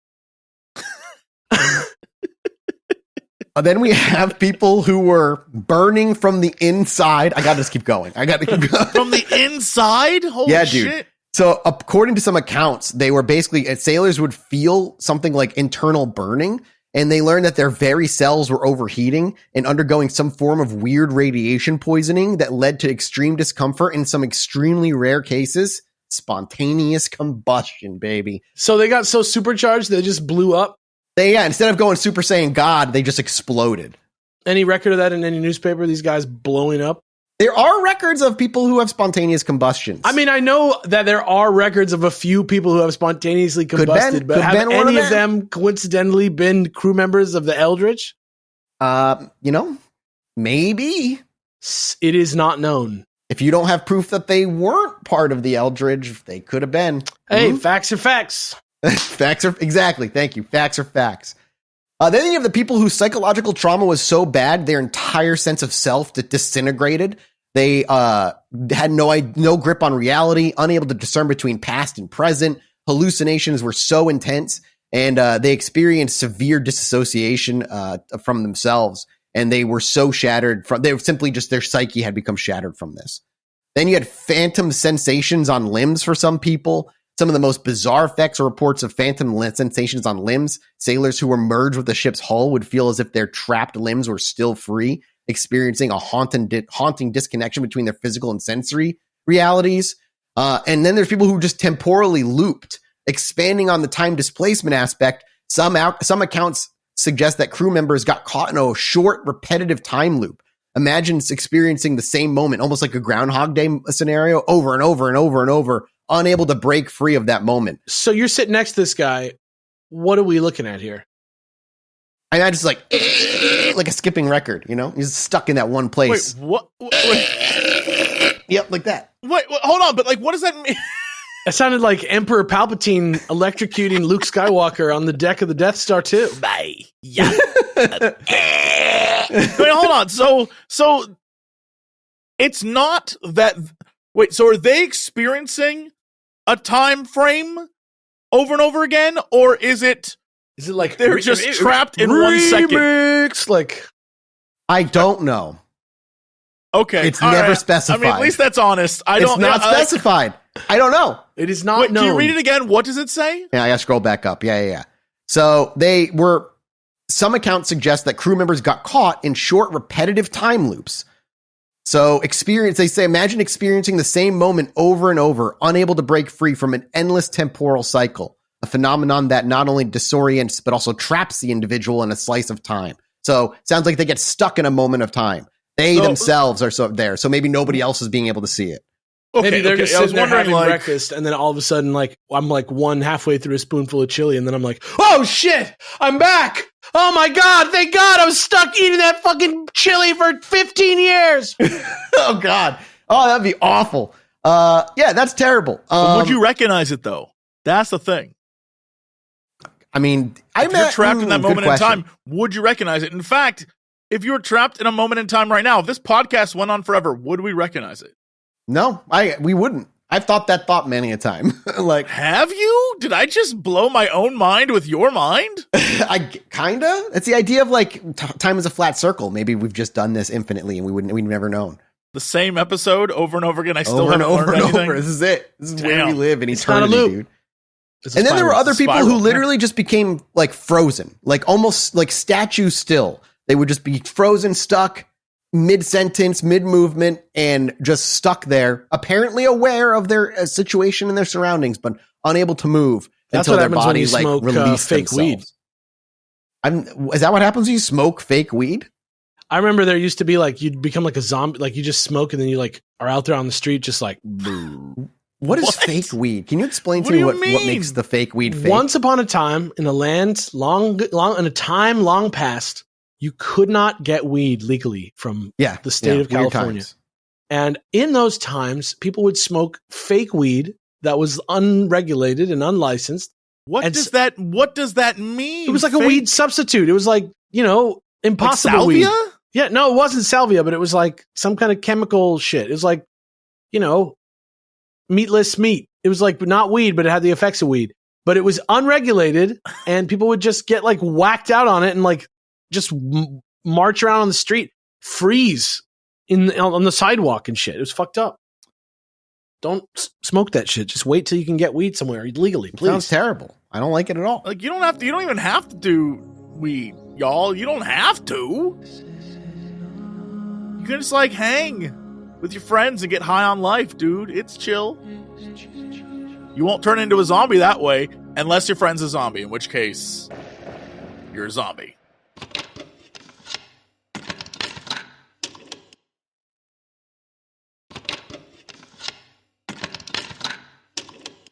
Then we have people who were burning from the inside. I got to just keep going. From the inside? Holy shit. Dude. So according to some accounts, they were basically, sailors would feel something like internal burning, and they learned that their very cells were overheating and undergoing some form of weird radiation poisoning that led to extreme discomfort in some extremely rare cases, Spontaneous combustion, baby. So they got so supercharged they just blew up? Instead of going Super Saiyan God, they just exploded. Any record of that in any newspaper, these guys blowing up? There are records of people who have spontaneous combustions. I mean, I know that there are records of a few people who have spontaneously combusted, but have any of them coincidentally been crew members of the Eldritch? Maybe. It is not known. If you don't have proof that they weren't part of the Eldritch, they could have been. Hey, facts are facts. Facts are exactly. Thank you. Facts are facts. Then you have the people whose psychological trauma was so bad, their entire sense of self disintegrated. They had no grip on reality, unable to discern between past and present. Hallucinations were so intense, and they experienced severe disassociation from themselves. And they were so shattered they were simply just their psyche had become shattered from this. Then you had phantom sensations on limbs for some people. Some of the most bizarre effects or reports of phantom sensations on limbs. Sailors who were merged with the ship's hull would feel as if their trapped limbs were still free, experiencing a haunting disconnection between their physical and sensory realities. And then there's people who just temporally looped, expanding on the time displacement aspect. Some accounts suggest that crew members got caught in a short, repetitive time loop. Imagine experiencing the same moment, almost like a Groundhog Day scenario, over and over and over and over, unable to break free of that moment. So you're sitting next to this guy. What are we looking at here? I just like a skipping record, He's stuck in that one place. Wait, what? Wait. Yep, like that. Wait, hold on, but what does that mean? It sounded like Emperor Palpatine electrocuting Luke Skywalker on the deck of the Death Star 2. Bye. Yeah. Wait, hold on. So it's not that. Wait, so are they experiencing a time frame over and over again, or is it like they're just trapped in 1 second? Like, I don't know. Okay, it's never specified. I mean, at least that's honest. It's not specified. I don't know. It is not known. Can you read it again? What does it say? Yeah, I gotta scroll back up. Yeah. So some accounts suggest that crew members got caught in short, repetitive time loops. So imagine experiencing the same moment over and over, unable to break free from an endless temporal cycle, a phenomenon that not only disorients, but also traps the individual in a slice of time. So it sounds like they get stuck in a moment of time. They themselves are there. So maybe nobody else is being able to see it. Okay, maybe they're just sitting there having breakfast, and then all of a sudden, I'm one halfway through a spoonful of chili, and then I'm like, oh shit, I'm back! Oh my god, thank god, I was stuck eating that fucking chili for 15 years! Oh god. Oh, that'd be awful. Yeah, that's terrible. Would you recognize it, though? That's the thing. I mean, if you're trapped in that moment in time, would you recognize it? In fact, if you were trapped in a moment in time right now, if this podcast went on forever, would we recognize it? No, we wouldn't. I've thought that thought many a time. Have you? Did I just blow my own mind with your mind? Kinda. It's the idea of time is a flat circle. Maybe we've just done this infinitely and we've never known. The same episode over and over again. I still haven't learned anything. This is it. This is where we live in eternity, dude. And then there were other people who literally just became frozen, almost like statues still. They would just be frozen, stuck, mid-sentence, mid-movement, and just stuck there, apparently aware of their situation and their surroundings, but unable to move until their body release fake weed. Is that what happens when you smoke fake weed? I remember there used to be you'd become like a zombie, you just smoke and then you are out there on the street just What is fake weed? Can you explain to me what makes the fake weed fake? Once upon a time, in a land long in a time long past, you could not get weed legally from the state of California. And in those times, people would smoke fake weed that was unregulated and unlicensed. What does that mean? It was like a weed substitute. It was impossible salvia? Weed. Yeah, no, it wasn't salvia, but it was some kind of chemical shit. It was meatless meat. It was not weed, but it had the effects of weed. But it was unregulated, and people would just get whacked out on it and just march around on the street, freeze on the sidewalk and shit. It was fucked up. Don't smoke that shit. Just wait till you can get weed somewhere legally, please. Sounds terrible. I don't like it at all. You don't even have to do weed, y'all. You don't have to. You can just hang with your friends and get high on life, dude. It's chill. You won't turn into a zombie that way unless your friend's a zombie, in which case you're a zombie.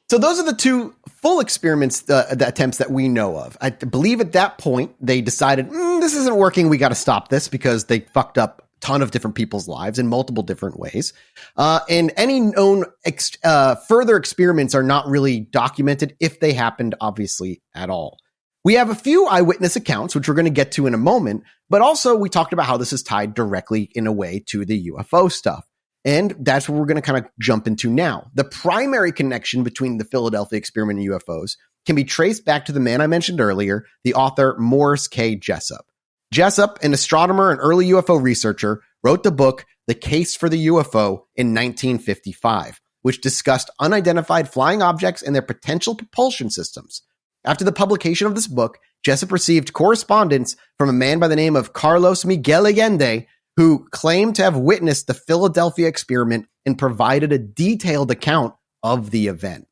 So those are the two full experiments, the attempts that we know of. I believe at that point, they decided, this isn't working. We got to stop this because they fucked up a ton of different people's lives in multiple different ways. And any known further experiments are not really documented if they happened, obviously, at all. We have a few eyewitness accounts, which we're going to get to in a moment. But also, we talked about how this is tied directly in a way to the UFO stuff. And that's what we're going to kind of jump into now. The primary connection between the Philadelphia experiment and UFOs can be traced back to the man I mentioned earlier, the author Morris K. Jessup. Jessup, an astronomer and early UFO researcher, wrote the book The Case for the UFO in 1955, which discussed unidentified flying objects and their potential propulsion systems. After the publication of this book, Jessup received correspondence from a man by the name of Carlos Miguel Allende, who claimed to have witnessed the Philadelphia experiment and provided a detailed account of the event.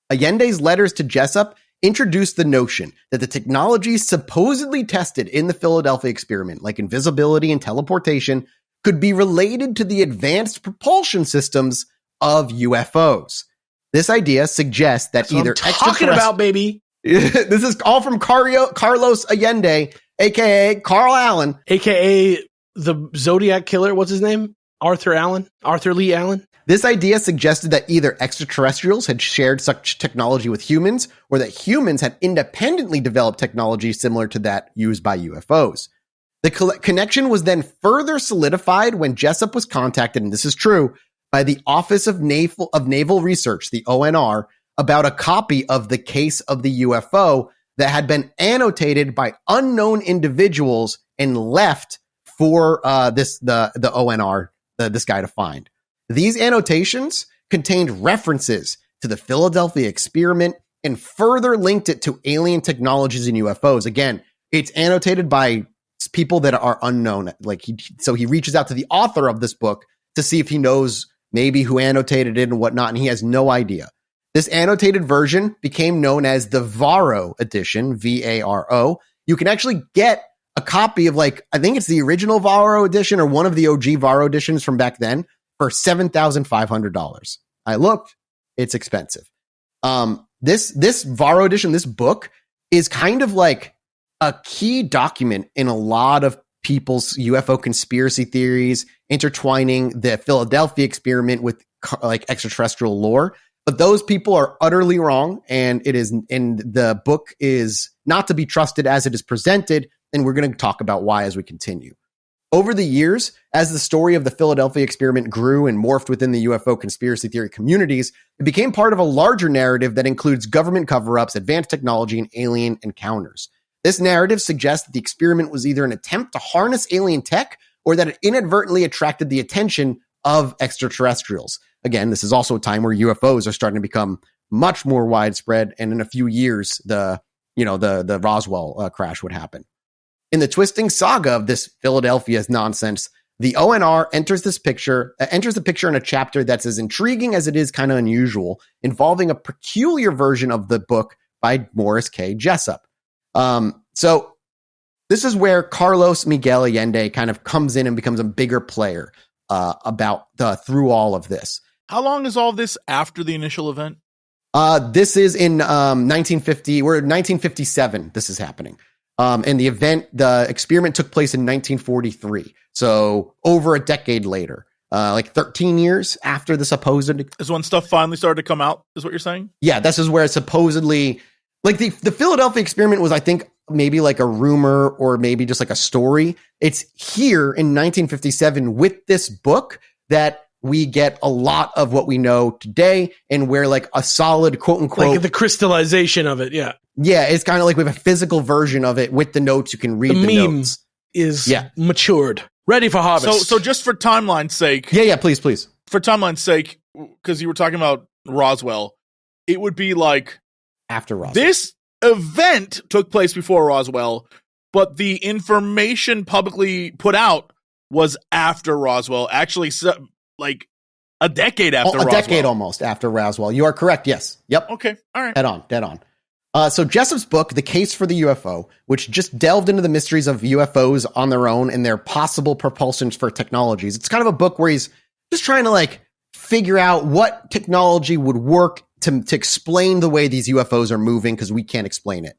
Allende's letters to Jessup introduced the notion that the technologies supposedly tested in the Philadelphia experiment, like invisibility and teleportation, could be related to the advanced propulsion systems of UFOs. This idea suggests that either talking about, baby. This is all from Carlos Allende, aka Carl Allen, aka the Zodiac Killer. What's his name? Arthur Lee Allen. This idea suggested that either extraterrestrials had shared such technology with humans, or that humans had independently developed technology similar to that used by UFOs. The connection was then further solidified when Jessup was contacted, and this is true, by the Office of Naval Research, the ONR, about a copy of the case of the UFO that had been annotated by unknown individuals and left for the ONR, this guy to find. These annotations contained references to the Philadelphia experiment and further linked it to alien technologies and UFOs. Again, it's annotated by people that are unknown. So he reaches out to the author of this book to see if he knows maybe who annotated it and whatnot, and he has no idea. This annotated version became known as the Varro edition, V-A-R-O. You can actually get a copy of, I think it's the original Varro edition or one of the OG Varro editions from back then for $7,500. I looked, it's expensive. This Varro edition, this book, is kind of like a key document in a lot of people's UFO conspiracy theories, intertwining the Philadelphia experiment with extraterrestrial lore. But those people are utterly wrong, and the book is not to be trusted as it is presented. And we're going to talk about why as we continue. Over the years, as the story of the Philadelphia experiment grew and morphed within the UFO conspiracy theory communities, it became part of a larger narrative that includes government cover-ups, advanced technology, and alien encounters. This narrative suggests that the experiment was either an attempt to harness alien tech or that it inadvertently attracted the attention of extraterrestrials. Again, this is also a time where UFOs are starting to become much more widespread, and in a few years, the Roswell crash would happen. In the twisting saga of this Philadelphia's nonsense, the ONR enters the picture in a chapter that's as intriguing as it is kind of unusual, involving a peculiar version of the book by Morris K. Jessup. So this is where Carlos Miguel Allende kind of comes in and becomes a bigger player through all of this. How long is all this after the initial event? This is in 1950. We're in 1957. This is happening. And the experiment took place in 1943. So over a decade later, 13 years after the supposed. Is when stuff finally started to come out, is what you're saying? Yeah, this is where supposedly, the Philadelphia experiment was, I think, maybe like a rumor or maybe just like a story. It's here in 1957 with this book that we get a lot of what we know today, and where a solid quote unquote the crystallization of it. Yeah. Yeah. It's kind of like we have a physical version of it with the notes. You can read the meme notes. Is matured, ready for harvest. So just for timeline's sake. Yeah. Please. For timeline's sake, because you were talking about Roswell, it would be after Roswell. This event took place before Roswell, but the information publicly put out was after Roswell. Actually, A decade after Roswell. A decade almost after Roswell. You are correct. Yes. Yep. Okay. All right. Dead on. So Jessup's book, The Case for the UFO, which just delved into the mysteries of UFOs on their own and their possible propulsions for technologies. It's kind of a book where he's just trying to like figure out what technology would work to explain the way these UFOs are moving, because we can't explain it.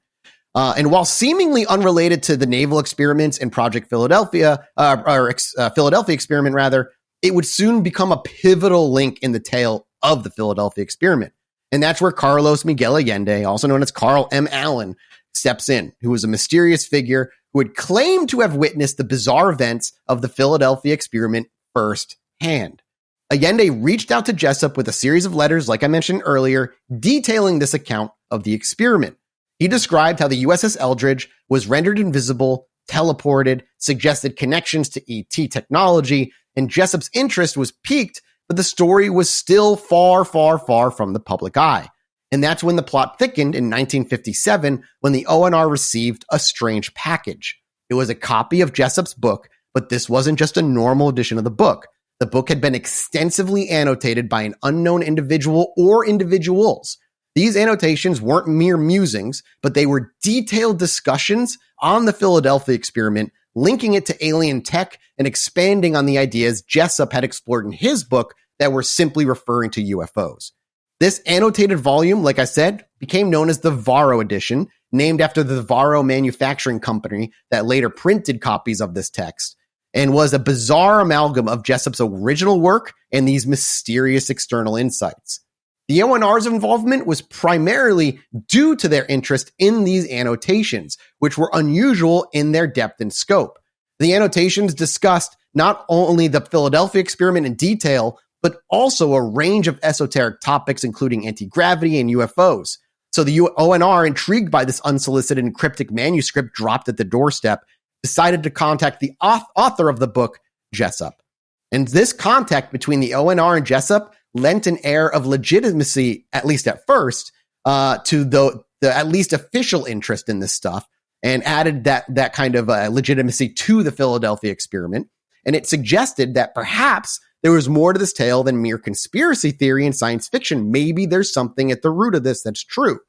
And while seemingly unrelated to the naval experiments in Project Philadelphia, Philadelphia experiment rather, it would soon become a pivotal link in the tale of the Philadelphia experiment. And that's where Carlos Miguel Allende, also known as Carl M. Allen, steps in, who was a mysterious figure who had claimed to have witnessed the bizarre events of the Philadelphia experiment firsthand. Allende reached out to Jessup with a series of letters, like I mentioned earlier, detailing this account of the experiment. He described how the USS Eldridge was rendered invisible, teleported, suggested connections to ET technology, and Jessup's interest was piqued, but the story was still far, far, far from the public eye. And that's when the plot thickened in 1957, when the ONR received a strange package. It was a copy of Jessup's book, but this wasn't just a normal edition of the book. The book had been extensively annotated by an unknown individual or individuals. These annotations weren't mere musings, but they were detailed discussions on the Philadelphia experiment, linking it to alien tech and expanding on the ideas Jessup had explored in his book that were simply referring to UFOs. This annotated volume, like I said, became known as the Varro edition, named after the Varro manufacturing company that later printed copies of this text, and was a bizarre amalgam of Jessup's original work and these mysterious external insights. The ONR's involvement was primarily due to their interest in these annotations, which were unusual in their depth and scope. The annotations discussed not only the Philadelphia experiment in detail, but also a range of esoteric topics, including anti-gravity and UFOs. So the ONR, intrigued by this unsolicited and cryptic manuscript dropped at the doorstep, decided to contact the author of the book, Jessup. And this contact between the ONR and Jessup lent an air of legitimacy, at least at first, to the at least official interest in this stuff, and added that kind of legitimacy to the Philadelphia experiment. And it suggested that perhaps there was more to this tale than mere conspiracy theory and science fiction. Maybe there's something at the root of this that's true.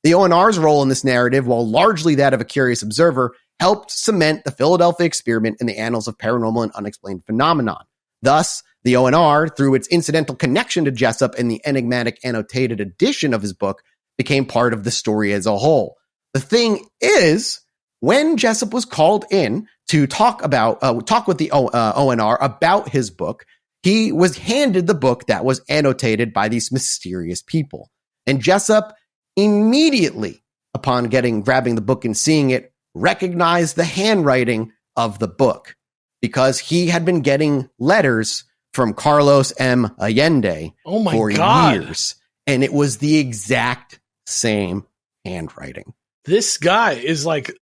The ONR's role in this narrative, while largely that of a curious observer, helped cement the Philadelphia experiment in the annals of paranormal and unexplained phenomenon. Thus, the ONR, through its incidental connection to Jessup in the enigmatic annotated edition of his book, became part of the story as a whole. The thing is, when Jessup was called in to talk with the ONR about his book, he was handed the book that was annotated by these mysterious people. And Jessup immediately, upon grabbing the book and seeing it, recognized the handwriting of the book, because he had been getting letters from Carlos M. Allende for years, and it was the exact same handwriting. This guy is like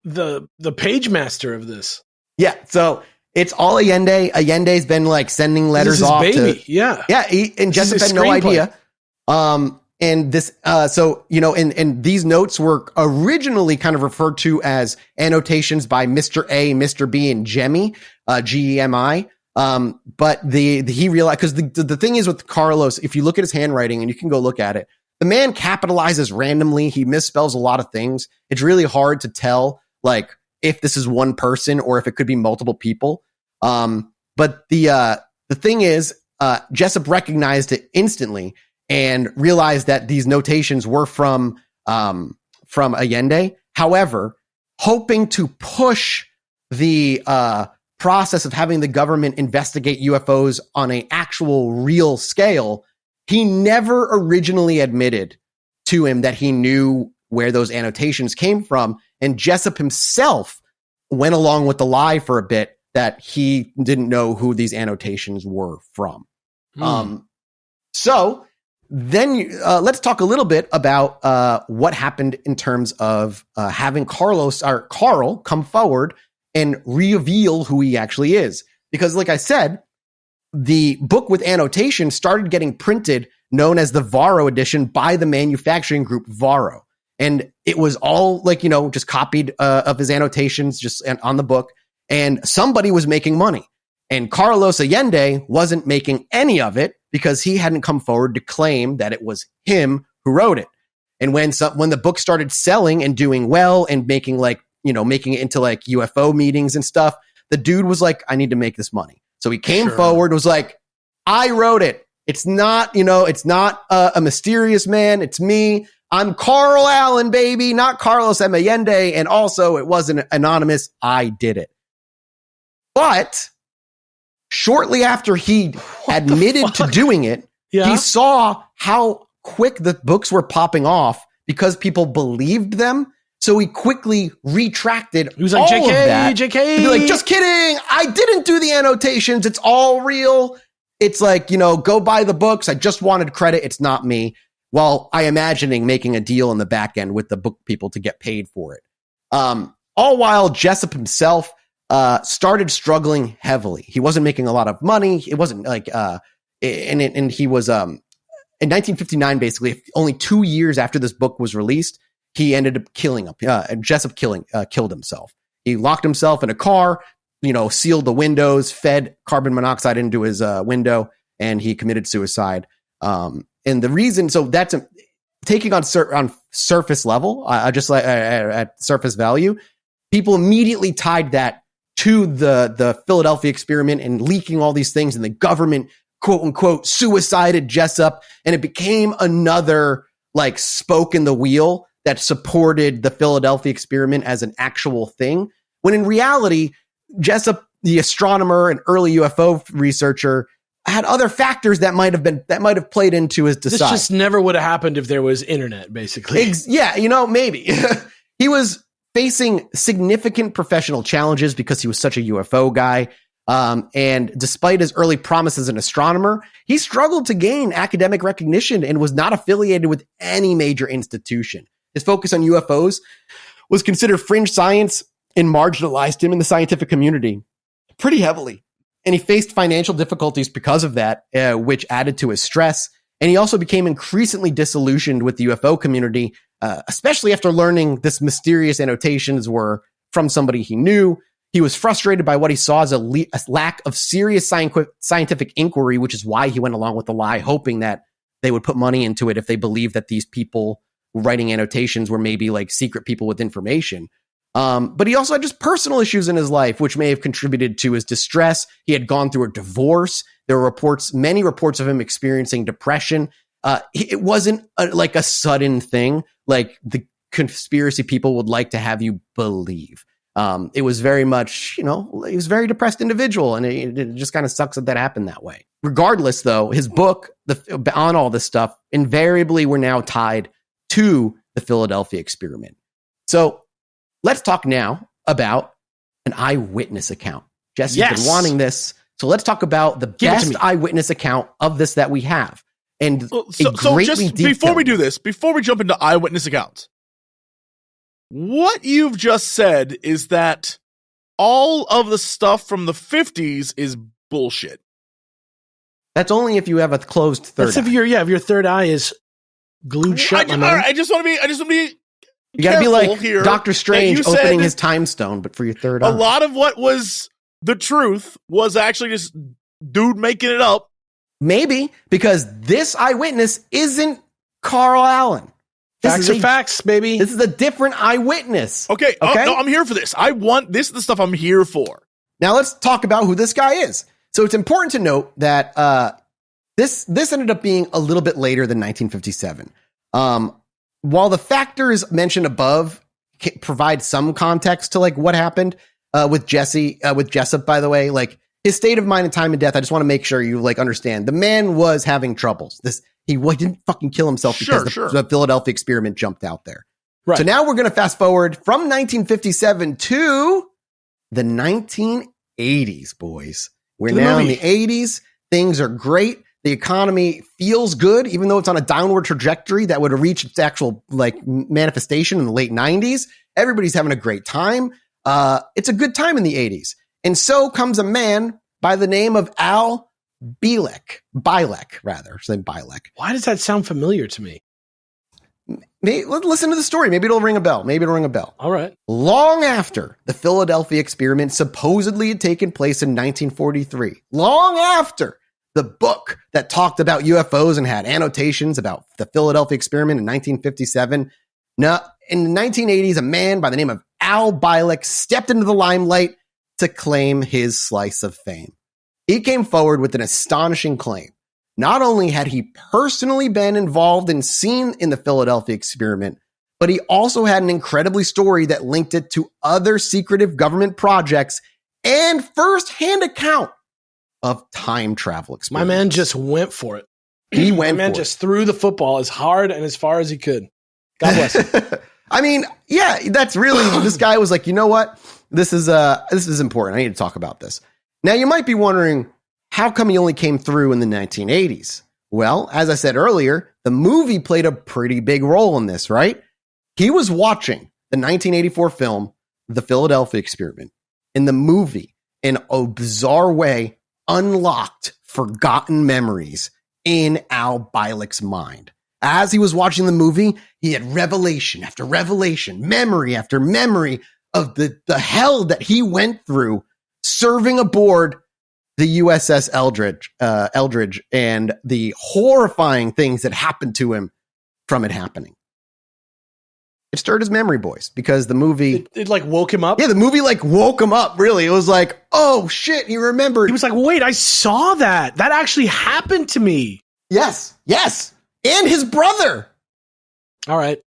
the page master of this. Yeah, so it's all Allende. Allende's been like sending letters off baby. Yeah. And Jessup had no idea. And this, and these notes were originally kind of referred to as annotations by Mr. A, Mr. B, and Gemi, Gemi. But he realized, because the thing is with Carlos, if you look at his handwriting, and you can go look at it, the man capitalizes randomly. He misspells a lot of things. It's really hard to tell, like, if this is one person or if it could be multiple people. But the thing is, Jessup recognized it instantly and realized that these notations were from Allende. However, hoping to push the process of having the government investigate UFOs on an actual real scale, he never originally admitted to him that he knew where those annotations came from. And Jessup himself went along with the lie for a bit that he didn't know who these annotations were from. So then let's talk a little bit about what happened in terms of having Carl come forward and reveal who he actually is. Because like I said, the book with annotation started getting printed, known as the Varro edition, by the manufacturing group Varro. And it was all just copied of his annotations just on the book. And somebody was making money. And Carlos Allende wasn't making any of it because he hadn't come forward to claim that it was him who wrote it. And when the book started selling and doing well and making making it into like UFO meetings and stuff, the dude was like, I need to make this money. So he came forward, was like, I wrote it. It's not, it's not a mysterious man. It's me. I'm Carl Allen, baby, not Carlos M. Allende. And also it wasn't anonymous. I did it. But shortly after he admitted to doing it, he saw how quick the books were popping off because people believed them. So he quickly retracted. He was like, all JK, of that. JK. He'd be like, just kidding. I didn't do the annotations. It's all real. It's like, go buy the books. I just wanted credit. It's not me. While I imagining making a deal in the back end with the book people to get paid for it. All while Jessup himself started struggling heavily. He wasn't making a lot of money. It wasn't like, and he was, in 1959, basically, only 2 years after this book was released, he ended up killing him. Jessup killed himself. He locked himself in a car, sealed the windows, fed carbon monoxide into his window, and he committed suicide. And the reason, so that's taking on surface level, just like at surface value, people immediately tied that to the Philadelphia experiment and leaking all these things, and the government, quote unquote, suicided Jessup, and it became another like spoke in the wheel that supported the Philadelphia experiment as an actual thing. When in reality, Jessup, the astronomer and early UFO researcher, had other factors that might have played into his decide. This just never would have happened if there was internet, basically. Maybe. He was facing significant professional challenges because he was such a UFO guy. And despite his early promise as an astronomer, he struggled to gain academic recognition and was not affiliated with any major institution. His focus on UFOs was considered fringe science and marginalized him in the scientific community pretty heavily. And he faced financial difficulties because of that, which added to his stress. And he also became increasingly disillusioned with the UFO community, especially after learning this mysterious annotations were from somebody he knew. He was frustrated by what he saw as a lack of serious scientific inquiry, which is why he went along with the lie, hoping that they would put money into it if they believed that these people writing annotations were maybe like secret people with information. But he also had just personal issues in his life, which may have contributed to his distress. He had gone through a divorce. There were many reports of him experiencing depression. It wasn't like a sudden thing, like the conspiracy people would like to have you believe. It was very much, he was a very depressed individual, and it just kind of sucks that happened that way. Regardless, though, his book on all this stuff invariably were now tied to the Philadelphia experiment. So let's talk now about an eyewitness account. Jesse's been wanting this. So let's talk about the best eyewitness account of this that we have. And before we do this, before we jump into eyewitness accounts, what you've just said is that all of the stuff from the 50s is bullshit. That's only if you have a closed third eye. If your third eye is glued shut. I just want to be you gotta be like here, Doctor Strange opening his time stone, but for your third eye. A lot of what was the truth was actually just dude making it up. Maybe, because this eyewitness isn't Carl Allen. Facts are facts, baby. This is a different eyewitness. Okay? No, I'm here for this. This is the stuff I'm here for. Now let's talk about who this guy is. So it's important to note that this ended up being a little bit later than 1957. While the factors mentioned above provide some context to like what happened with Jessup, by the way, like his state of mind and time of death, I just want to make sure you like understand. The man was having troubles. He didn't fucking kill himself because the Philadelphia experiment jumped out there. Right. So now we're going to fast forward from 1957 to the 1980s, boys. We're now in the 80s. Things are great. The economy feels good, even though it's on a downward trajectory that would reach its actual like manifestation in the late 90s. Everybody's having a great time. It's a good time in the 80s. And so comes a man by the name of Al Bielek. Why does that sound familiar to me? Listen to the story. Maybe it'll ring a bell. All right. Long after the Philadelphia experiment supposedly had taken place in 1943, long after the book that talked about UFOs and had annotations about the Philadelphia experiment in 1957, now, in the 1980s, a man by the name of Al Bielek stepped into the limelight to claim his slice of fame. He came forward with an astonishing claim. Not only had he personally been involved and seen in the Philadelphia experiment, but he also had an incredibly story that linked it to other secretive government projects and first-hand account of time travel experiments. My man just went for it. He went. My man just threw the football as hard and as far as he could. God bless him. I mean, yeah, that's really, this guy was like, you know what? This is important. I need to talk about this. Now, you might be wondering, how come he only came through in the 1980s? Well, as I said earlier, the movie played a pretty big role in this, right? He was watching the 1984 film, The Philadelphia Experiment. In the movie, in a bizarre way, unlocked forgotten memories in Al Bielek's mind. As he was watching the movie, he had revelation after revelation, memory after memory of the hell that he went through serving aboard the USS Eldridge and the horrifying things that happened to him from it happening. It stirred his memory, boys, because the movie... It like woke him up? Yeah, the movie like woke him up, really. It was like, oh shit, he remembered. He was like, wait, I saw that. That actually happened to me. Yes. And his brother. All right.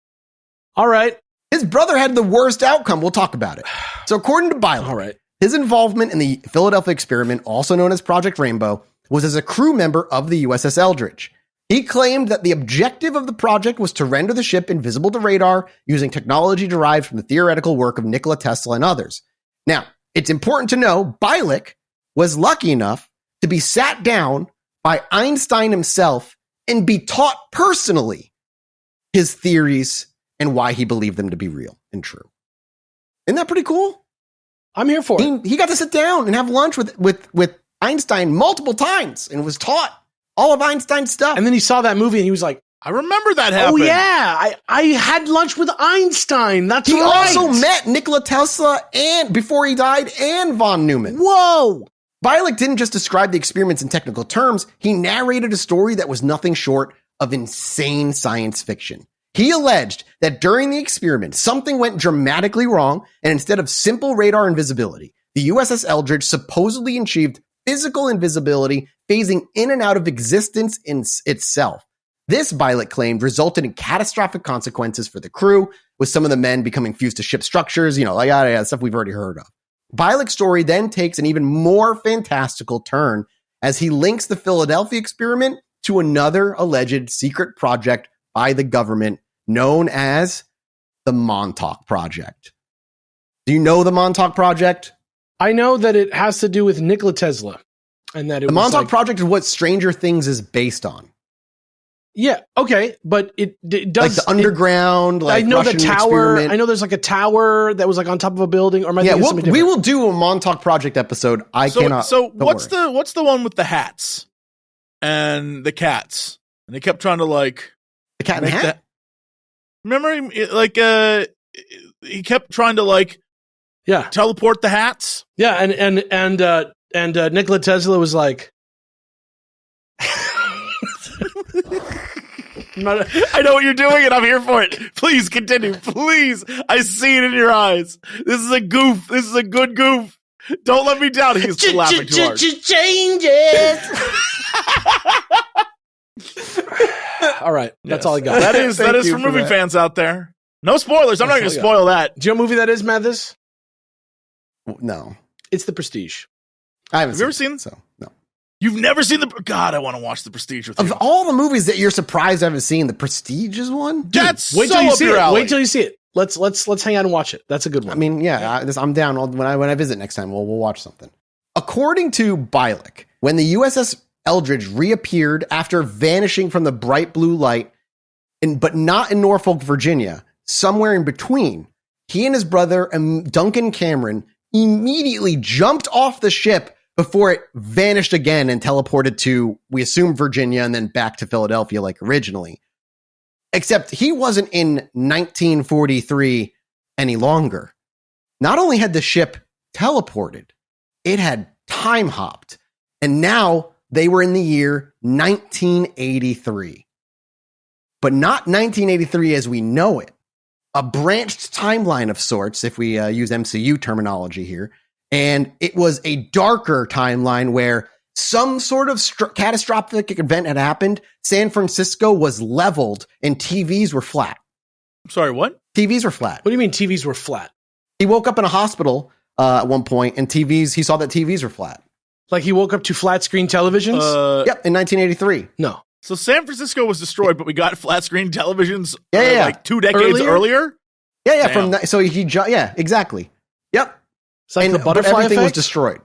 His brother had the worst outcome. We'll talk about it. So according to Bielek, all right, his involvement in the Philadelphia experiment, also known as Project Rainbow, was as a crew member of the USS Eldridge. He claimed that the objective of the project was to render the ship invisible to radar using technology derived from the theoretical work of Nikola Tesla and others. Now, it's important to know Bielek was lucky enough to be sat down by Einstein himself and be taught personally his theories and why he believed them to be real and true. Isn't that pretty cool? I'm here for it. He got to sit down and have lunch with Einstein multiple times and was taught all of Einstein's stuff. And then he saw that movie and he was like, I remember that happened. Oh, yeah. I had lunch with Einstein. That's right. He also met Nikola Tesla and before he died and von Neumann. Whoa. Bielek didn't just describe the experiments in technical terms. He narrated a story that was nothing short of insane science fiction. He alleged that during the experiment, something went dramatically wrong, and instead of simple radar invisibility, the USS Eldridge supposedly achieved physical invisibility, phasing in and out of existence in itself. This, Bielek claimed, resulted in catastrophic consequences for the crew, with some of the men becoming fused to ship structures, stuff we've already heard of. Bielek's story then takes an even more fantastical turn as he links the Philadelphia experiment to another alleged secret project by the government known as the Montauk Project. Do you know the Montauk Project? I know that it has to do with Nikola Tesla. And that the Montauk Project is what Stranger Things is based on. Yeah, okay, but it does... Like the underground, I know Russian the tower. experiment. I know there's like a tower that was like on top of a building. Or am I yeah, thinking something we different? will do a Montauk Project episode. So what's the one with the hats and the cats? And they kept trying to like the cat and the hat. Remember, he kept trying to like teleport the hats. Yeah, and Nikola Tesla was like. I know what you're doing and I'm here for it. Please continue. Please. I see it in your eyes. This is a goof. This is a good goof. Don't let me down. He's still laughing too hard. Changes. All right. That's all I got. That is for movie fans out there. No spoilers. I'm not going to spoil that. Do you know what movie that is, Mathis? No. It's The Prestige. I haven't Have you ever seen it? So, no. You've never seen God, I want to watch The Prestige with you. Of all the movies that you're surprised I haven't seen, The Prestige is one? That's wait till you see it. Wait till you see it. Let's hang out and watch it. That's a good one. I mean, I'm down when I visit next time. We'll watch something. According to Bielek, when the USS Eldridge reappeared after vanishing from the bright blue light, but not in Norfolk, Virginia, somewhere in between, he and his brother, Duncan Cameron, immediately jumped off the ship before it vanished again and teleported to, we assume, Virginia and then back to Philadelphia like originally. Except he wasn't in 1943 any longer. Not only had the ship teleported, it had time hopped. And now they were in the year 1983. But not 1983 as we know it. A branched timeline of sorts, if we use MCU terminology here. And it was a darker timeline where some sort of catastrophic event had happened. San Francisco was leveled and TVs were flat. I'm sorry, what? TVs were flat. What do you mean TVs were flat? He woke up in a hospital at one point and he saw that TVs were flat. Like he woke up to flat screen televisions? Yep, in 1983. No. So San Francisco was destroyed, but we got flat screen televisions like 2 decades Earlier? earlier? Yeah. So yeah, exactly. Yep. It's like the butterfly everything effect? was destroyed.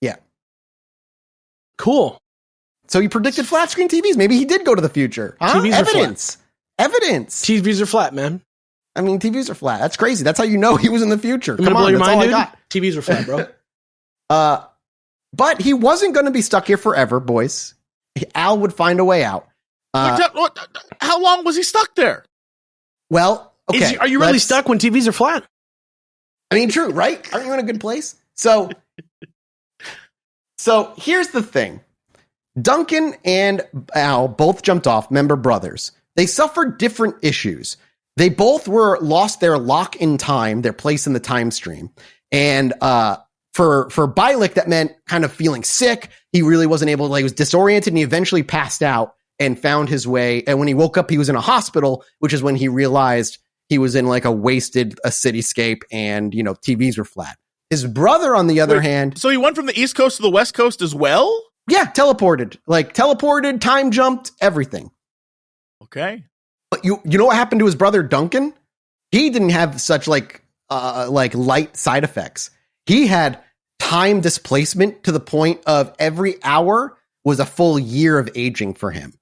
Yeah. Cool. So he predicted flat screen TVs. Maybe he did go to the future. Huh? TVs Evidence. Evidence. TVs are flat, man. I mean, TVs are flat. That's crazy. That's how you know he was in the future. Come on, that's all I got. TVs are flat, bro. But he wasn't going to be stuck here forever, boys. Al would find a way out. How long was he stuck there? Well, okay. Are you really stuck when TVs are flat? I mean, true, right? Aren't you in a good place? So here's the thing. Duncan and Al both jumped off, member brothers. They suffered different issues. They both lost their lock in time, their place in the time stream. And for Bialik, that meant kind of feeling sick. He really wasn't able to, he was disoriented and he eventually passed out and found his way. And when he woke up, he was in a hospital, which is when he realized he was in like a cityscape and, TVs were flat. His brother, on the other hand. So he went from the East Coast to the West Coast as well? Yeah, teleported, time jumped, everything. Okay. But you know what happened to his brother Duncan? He didn't have such light side effects. He had time displacement to the point of every hour was a full year of aging for him.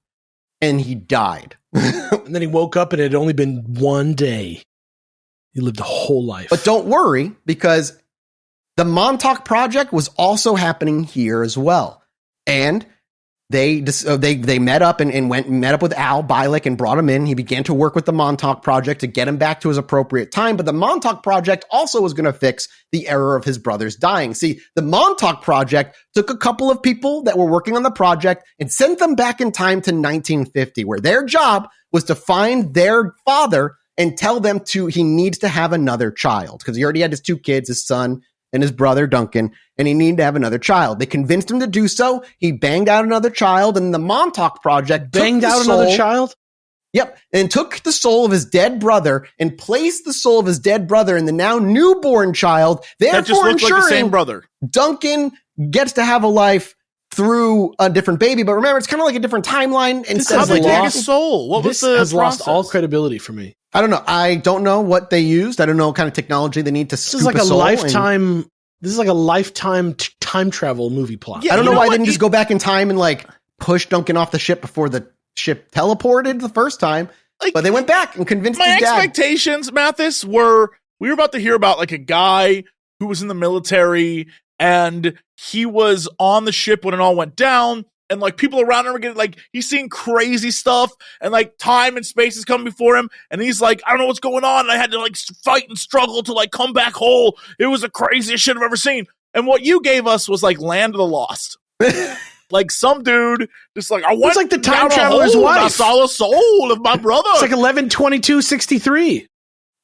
And he died. And then he woke up and it had only been one day. He lived a whole life. But don't worry, because the Montauk Project was also happening here as well. And they met up and met up with Al Bialik and brought him in. He began to work with the Montauk Project to get him back to his appropriate time. But the Montauk Project also was going to fix the error of his brothers dying. See, the Montauk Project took a couple of people that were working on the project and sent them back in time to 1950, where their job was to find their father and tell them he needs to have another child, because he already had his 2 kids, his son and his brother Duncan, and he needed to have another child. They convinced him to do so. He banged out another child, and the Montauk Project another child? Yep, and took the soul of his dead brother and placed the soul of his dead brother in the now newborn child, therefore ensuring like the same brother. Duncan gets to have a life through a different baby. But remember, it's kind of like a different timeline. Instead of his soul. What was the has lost all credibility for me. I don't know. I don't know what they used. I don't know what kind of technology they need to scoop This is like a soul lifetime. This is like a lifetime time travel movie plot. Yeah, I don't know why they didn't just go back in time and push Duncan off the ship before the ship teleported the first time. But they went back and convinced his dad. My expectations, Mathis, were we were about to hear about a guy who was in the military and he was on the ship when it all went down. And people around him are getting he's seeing crazy stuff and time and space is coming before him. And he's I don't know what's going on. And I had to fight and struggle to come back whole. It was the craziest shit I've ever seen. And what you gave us was Land of the Lost. Some dude just I went it's the time traveler's wife. I saw the soul of my brother. It's 11/22/63.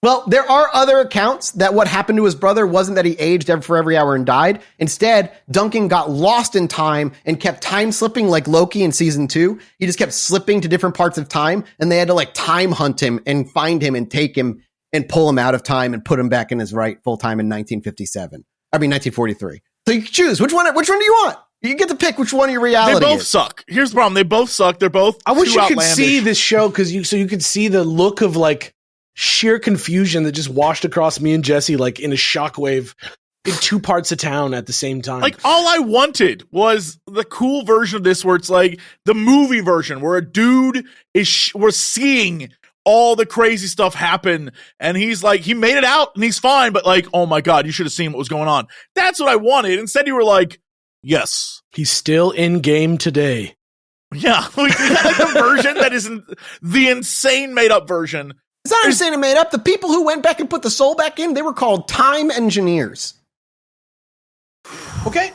Well, there are other accounts that what happened to his brother wasn't that he aged for every hour and died. Instead, Duncan got lost in time and kept time slipping like Loki in season 2. He just kept slipping to different parts of time, and they had to time hunt him and find him and take him and pull him out of time and put him back in his rightful time in 1943. So you can choose. Which one do you want? You get to pick which one of your reality They both suck. Here's the problem. They both suck. They're both I wish you outlandish. could see this show so you could see the look of sheer confusion that just washed across me and Jesse in a shockwave in 2 parts of town at the same time. All I wanted was the cool version of this where it's the movie version where a dude we're seeing all the crazy stuff happen and he's he made it out and he's fine, but oh my God, you should have seen what was going on. That's what I wanted. Instead you were yes. He's still in game today. Yeah, we got like the version that isn't the insane made up version. It's not insane and made up. The people who went back and put the soul back in, they were called time engineers. Okay.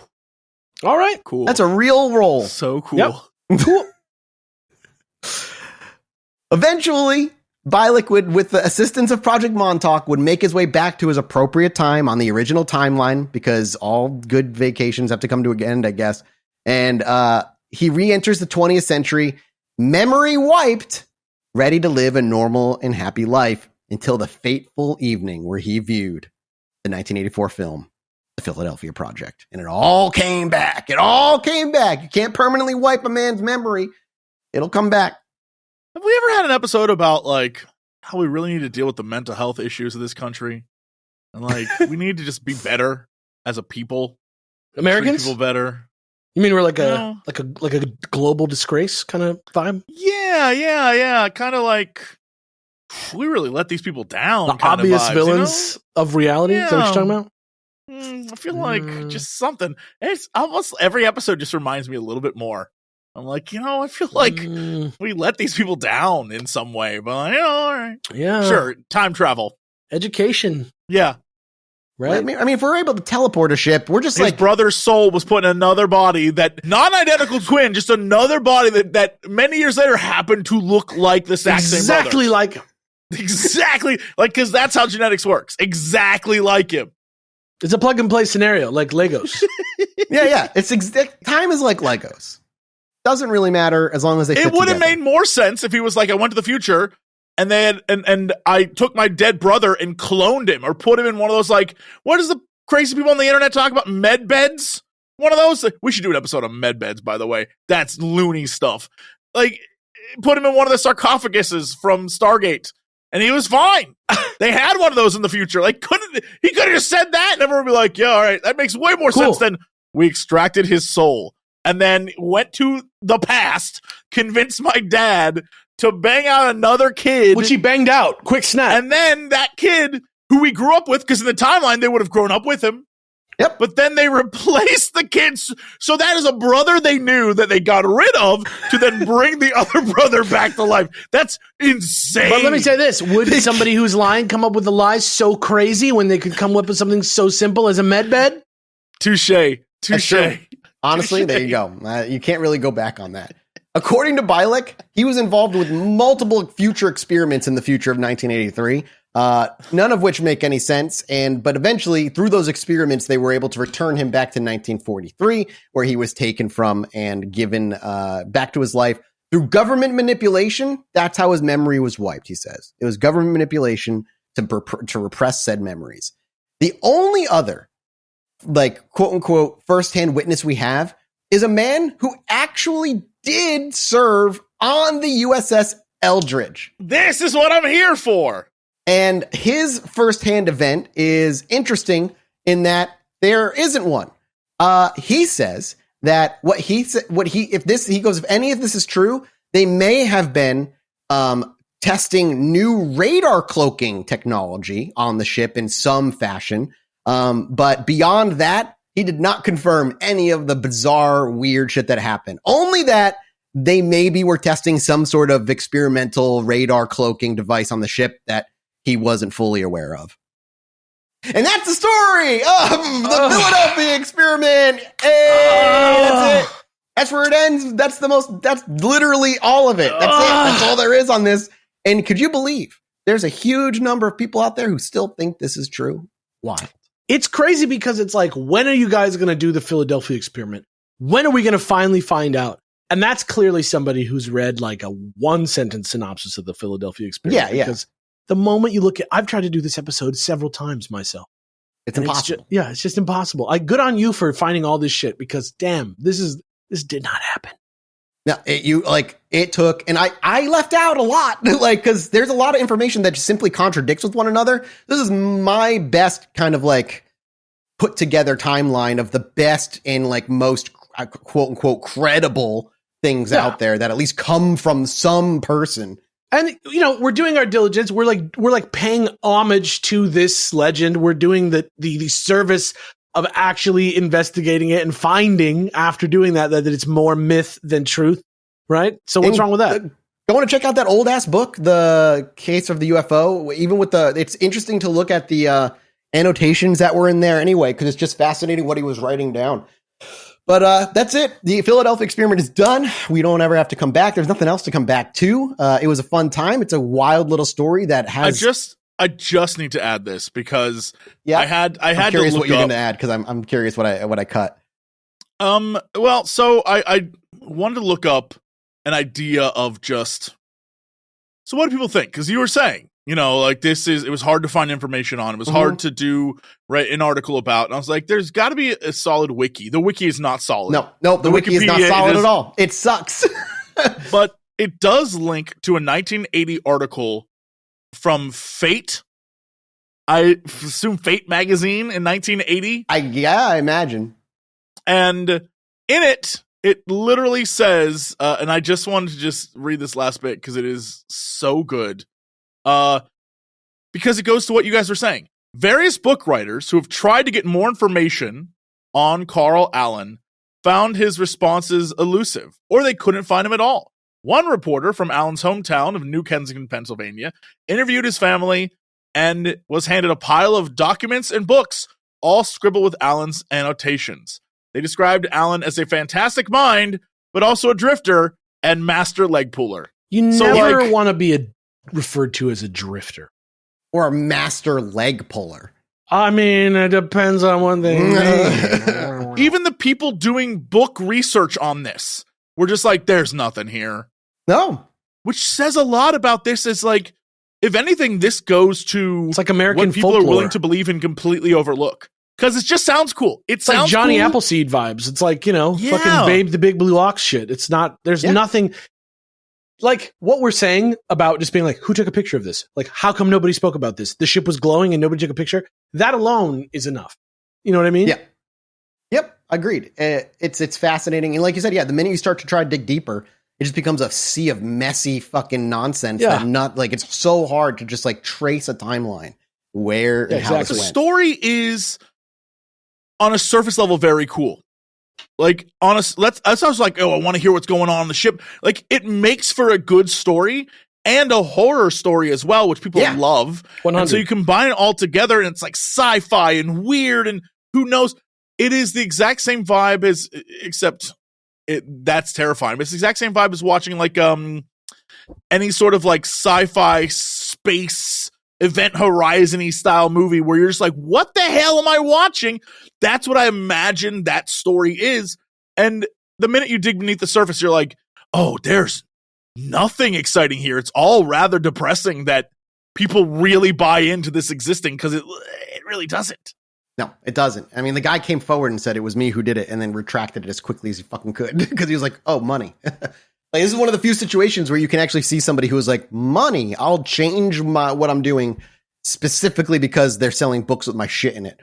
All right. Cool. That's a real role. So cool. Yep. Cool. Eventually, Bialik would, with the assistance of Project Montauk, would make his way back to his appropriate time on the original timeline, because all good vacations have to come to an end, I guess. And he re-enters the 20th century, memory wiped, ready to live a normal and happy life until the fateful evening where he viewed the 1984 film, The Philadelphia Project. And it all came back. It all came back. You can't permanently wipe a man's memory. It'll come back. Have we ever had an episode about like how we really need to deal with the mental health issues of this country? And like we need to just be better as a people. Americans? Treat people better. You mean we're like a global disgrace kind of vibe? Yeah. Kind of like we really let these people down. The obvious villains of reality. Is that what you're talking about? I feel like just something. It's almost every episode just reminds me a little bit more. I'm like, I feel like we let these people down in some way, but all right. Yeah. Sure. Time travel. Education. Yeah. Right? I mean, if we're able to teleport a ship, we're just His like... brother's soul was put in another body, that non-identical twin, just another body that many years later happened to look like the exact same brother. Exactly like... Exactly. Like, because that's how genetics works. Exactly like him. It's a plug-and-play scenario, like Legos. Yeah. Time is like Legos. Doesn't really matter as long as they fit It would have together. made more sense if he was like, I went to the future and and I took my dead brother and cloned him or put him in one of those, like, what does the crazy people on the internet talk about? Med beds? One of those? We should do an episode on med beds, by the way. That's loony stuff. Like, put him in one of the sarcophaguses from Stargate and he was fine. They had one of those in the future. Like, he could have just said that and everyone would be like, yeah, all right, that makes way more sense than we extracted his soul. And then went to the past, convinced my dad to bang out another kid. Which he banged out. Quick snap. And then that kid, who we grew up with, because in the timeline, they would have grown up with him. Yep. But then they replaced the kids. So that is a brother they knew that they got rid of to then bring the other brother back to life. That's insane. But let me say this. Would somebody who's lying come up with a lie so crazy when they could come up with something so simple as a med bed? Touche. Honestly, there you go. You can't really go back on that. According to Bialik, he was involved with multiple future experiments in the future of 1983, none of which make any sense. But eventually, through those experiments, they were able to return him back to 1943, where he was taken from and given back to his life through government manipulation. That's how his memory was wiped, he says. It was government manipulation to repress said memories. The only other, like, quote unquote, firsthand witness we have is a man who actually did serve on the USS Eldridge. This is what I'm here for. And his firsthand event is interesting in that there isn't one. He says that if any of this is true, they may have been testing new radar cloaking technology on the ship in some fashion. But beyond that, he did not confirm any of the bizarre, weird shit that happened. Only that they maybe were testing some sort of experimental radar cloaking device on the ship that he wasn't fully aware of. And that's the story of the Philadelphia experiment. Hey, that's it. That's where it ends. That's literally all of it. That's it. That's all there is on this. And could you believe there's a huge number of people out there who still think this is true? Why? It's crazy because it's like, when are you guys going to do the Philadelphia experiment? When are we going to finally find out? And that's clearly somebody who's read like a one-sentence synopsis of the Philadelphia experiment. Yeah. Because the moment you look at, I've tried to do this episode several times myself. It's impossible. It's just impossible. Good on you for finding all this shit, because damn, this did not happen. Now, it took, and I left out a lot, because there's a lot of information that just simply contradicts with one another. This is my best kind of put together timeline of the best and most quote unquote credible things out there that at least come from some person. And we're doing our diligence. We're like paying homage to this legend. We're doing the service of actually investigating it and finding, after doing that it's more myth than truth. right? So what's wrong with that? Don't want to check out that old ass book, The Case of the UFO. Even with it's interesting to look at the annotations that were in there anyway, because it's just fascinating what he was writing down. But that's it. The Philadelphia experiment is done. We don't ever have to come back. There's nothing else to come back to. It was a fun time. It's a wild little story that has. I just need to add this because I had I'm curious to look what you're up. going to add because I'm curious what I cut. Well, so I wanted to look up an idea of just. So what do people think? Because you were saying, like it was hard to find information on. It was hard to do an article about. And I was like, there's got to be a solid wiki. The wiki is not solid. No, the wiki is not solid at all. It sucks. But it does link to a 1980 article from Fate. I assume Fate magazine in 1980. I imagine. And in it literally says, and I just wanted to just read this last bit because it is so good. Because it goes to what you guys were saying. Various book writers who have tried to get more information on Carl Allen found his responses elusive, or they couldn't find him at all. One reporter from Allen's hometown of New Kensington, Pennsylvania, interviewed his family and was handed a pile of documents and books, all scribbled with Allen's annotations. They described Allen as a fantastic mind, but also a drifter and master leg puller. You never want to be referred to as a drifter. Or a master leg puller. I mean, it depends on what they mean. Even the people doing book research on this were just like, there's nothing here. No. Which says a lot about this. Is like, if anything, this goes to it's like American what people folklore. are willing to believe and completely overlook. Because it just sounds cool. It sounds like Johnny cool. Appleseed vibes. It's like, fucking Babe the Big Blue Ox shit. It's not, there's nothing like what we're saying about just being like, who took a picture of this? Like, how come nobody spoke about this? The ship was glowing and nobody took a picture. That alone is enough. You know what I mean? Yeah. Yep. Agreed. It's fascinating. And like you said, the minute you start to try to dig deeper, it just becomes a sea of messy fucking nonsense. It's so hard to just like trace a timeline where and how this the went. Story is on a surface level very cool. Like, honest, I was like, I want to hear what's going on the ship. Like, it makes for a good story and a horror story as well, which people love. 100. And so you combine it all together, and it's like sci-fi and weird, and who knows? It is the exact same vibe except that's terrifying. But it's the exact same vibe as watching like any sort of like sci-fi space Event Horizon-y style movie where you're just like, what the hell am I watching? That's what I imagine that story is. And the minute you dig beneath the surface, you're like, oh, there's nothing exciting here. It's all rather depressing that people really buy into this existing, because it really doesn't. No, it doesn't. I mean, the guy came forward and said it was me who did it, and then retracted it as quickly as he fucking could because he was like, oh, money. Like, this is one of the few situations where you can actually see somebody who is like, money, I'll change what I'm doing specifically because they're selling books with my shit in it.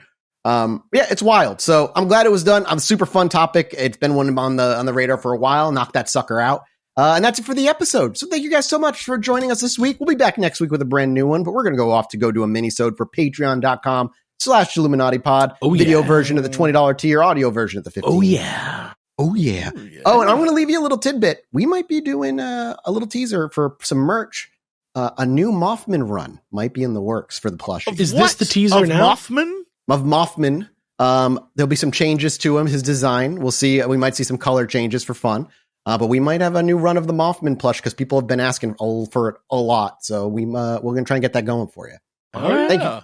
It's wild. So I'm glad it was done. I'm super fun topic. It's been one on the radar for a while. Knock that sucker out. And that's it for the episode. So thank you guys so much for joining us this week. We'll be back next week with a brand new one, but we're going to go do a mini-sode for patreon.com/Chilluminati pod. Video version of the $20 tier, audio version of the $15. Oh yeah. Oh, and I'm going to leave you a little tidbit. We might be doing a little teaser for some merch. A new Mothman run might be in the works for the plush. Is this the teaser now? Mothman? Of Mothman. There'll be some changes to him, his design. We'll see. We might see some color changes for fun. But we might have a new run of the Mothman plush because people have been asking for it a lot. So we're going to try and get that going for you. All right. Thank you.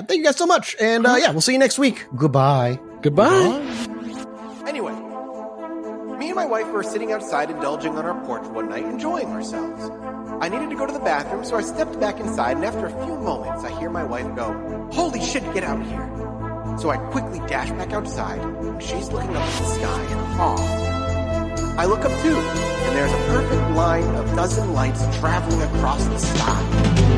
Thank you guys so much. And we'll see you next week. Goodbye. Anyway, me and my wife were sitting outside indulging on our porch one night, enjoying ourselves. I needed to go to the bathroom, so I stepped back inside, and after a few moments, I hear my wife go, "Holy shit, get out of here." So I quickly dash back outside, and she's looking up at the sky in awe. I look up too, and there's a perfect line of dozen lights traveling across the sky.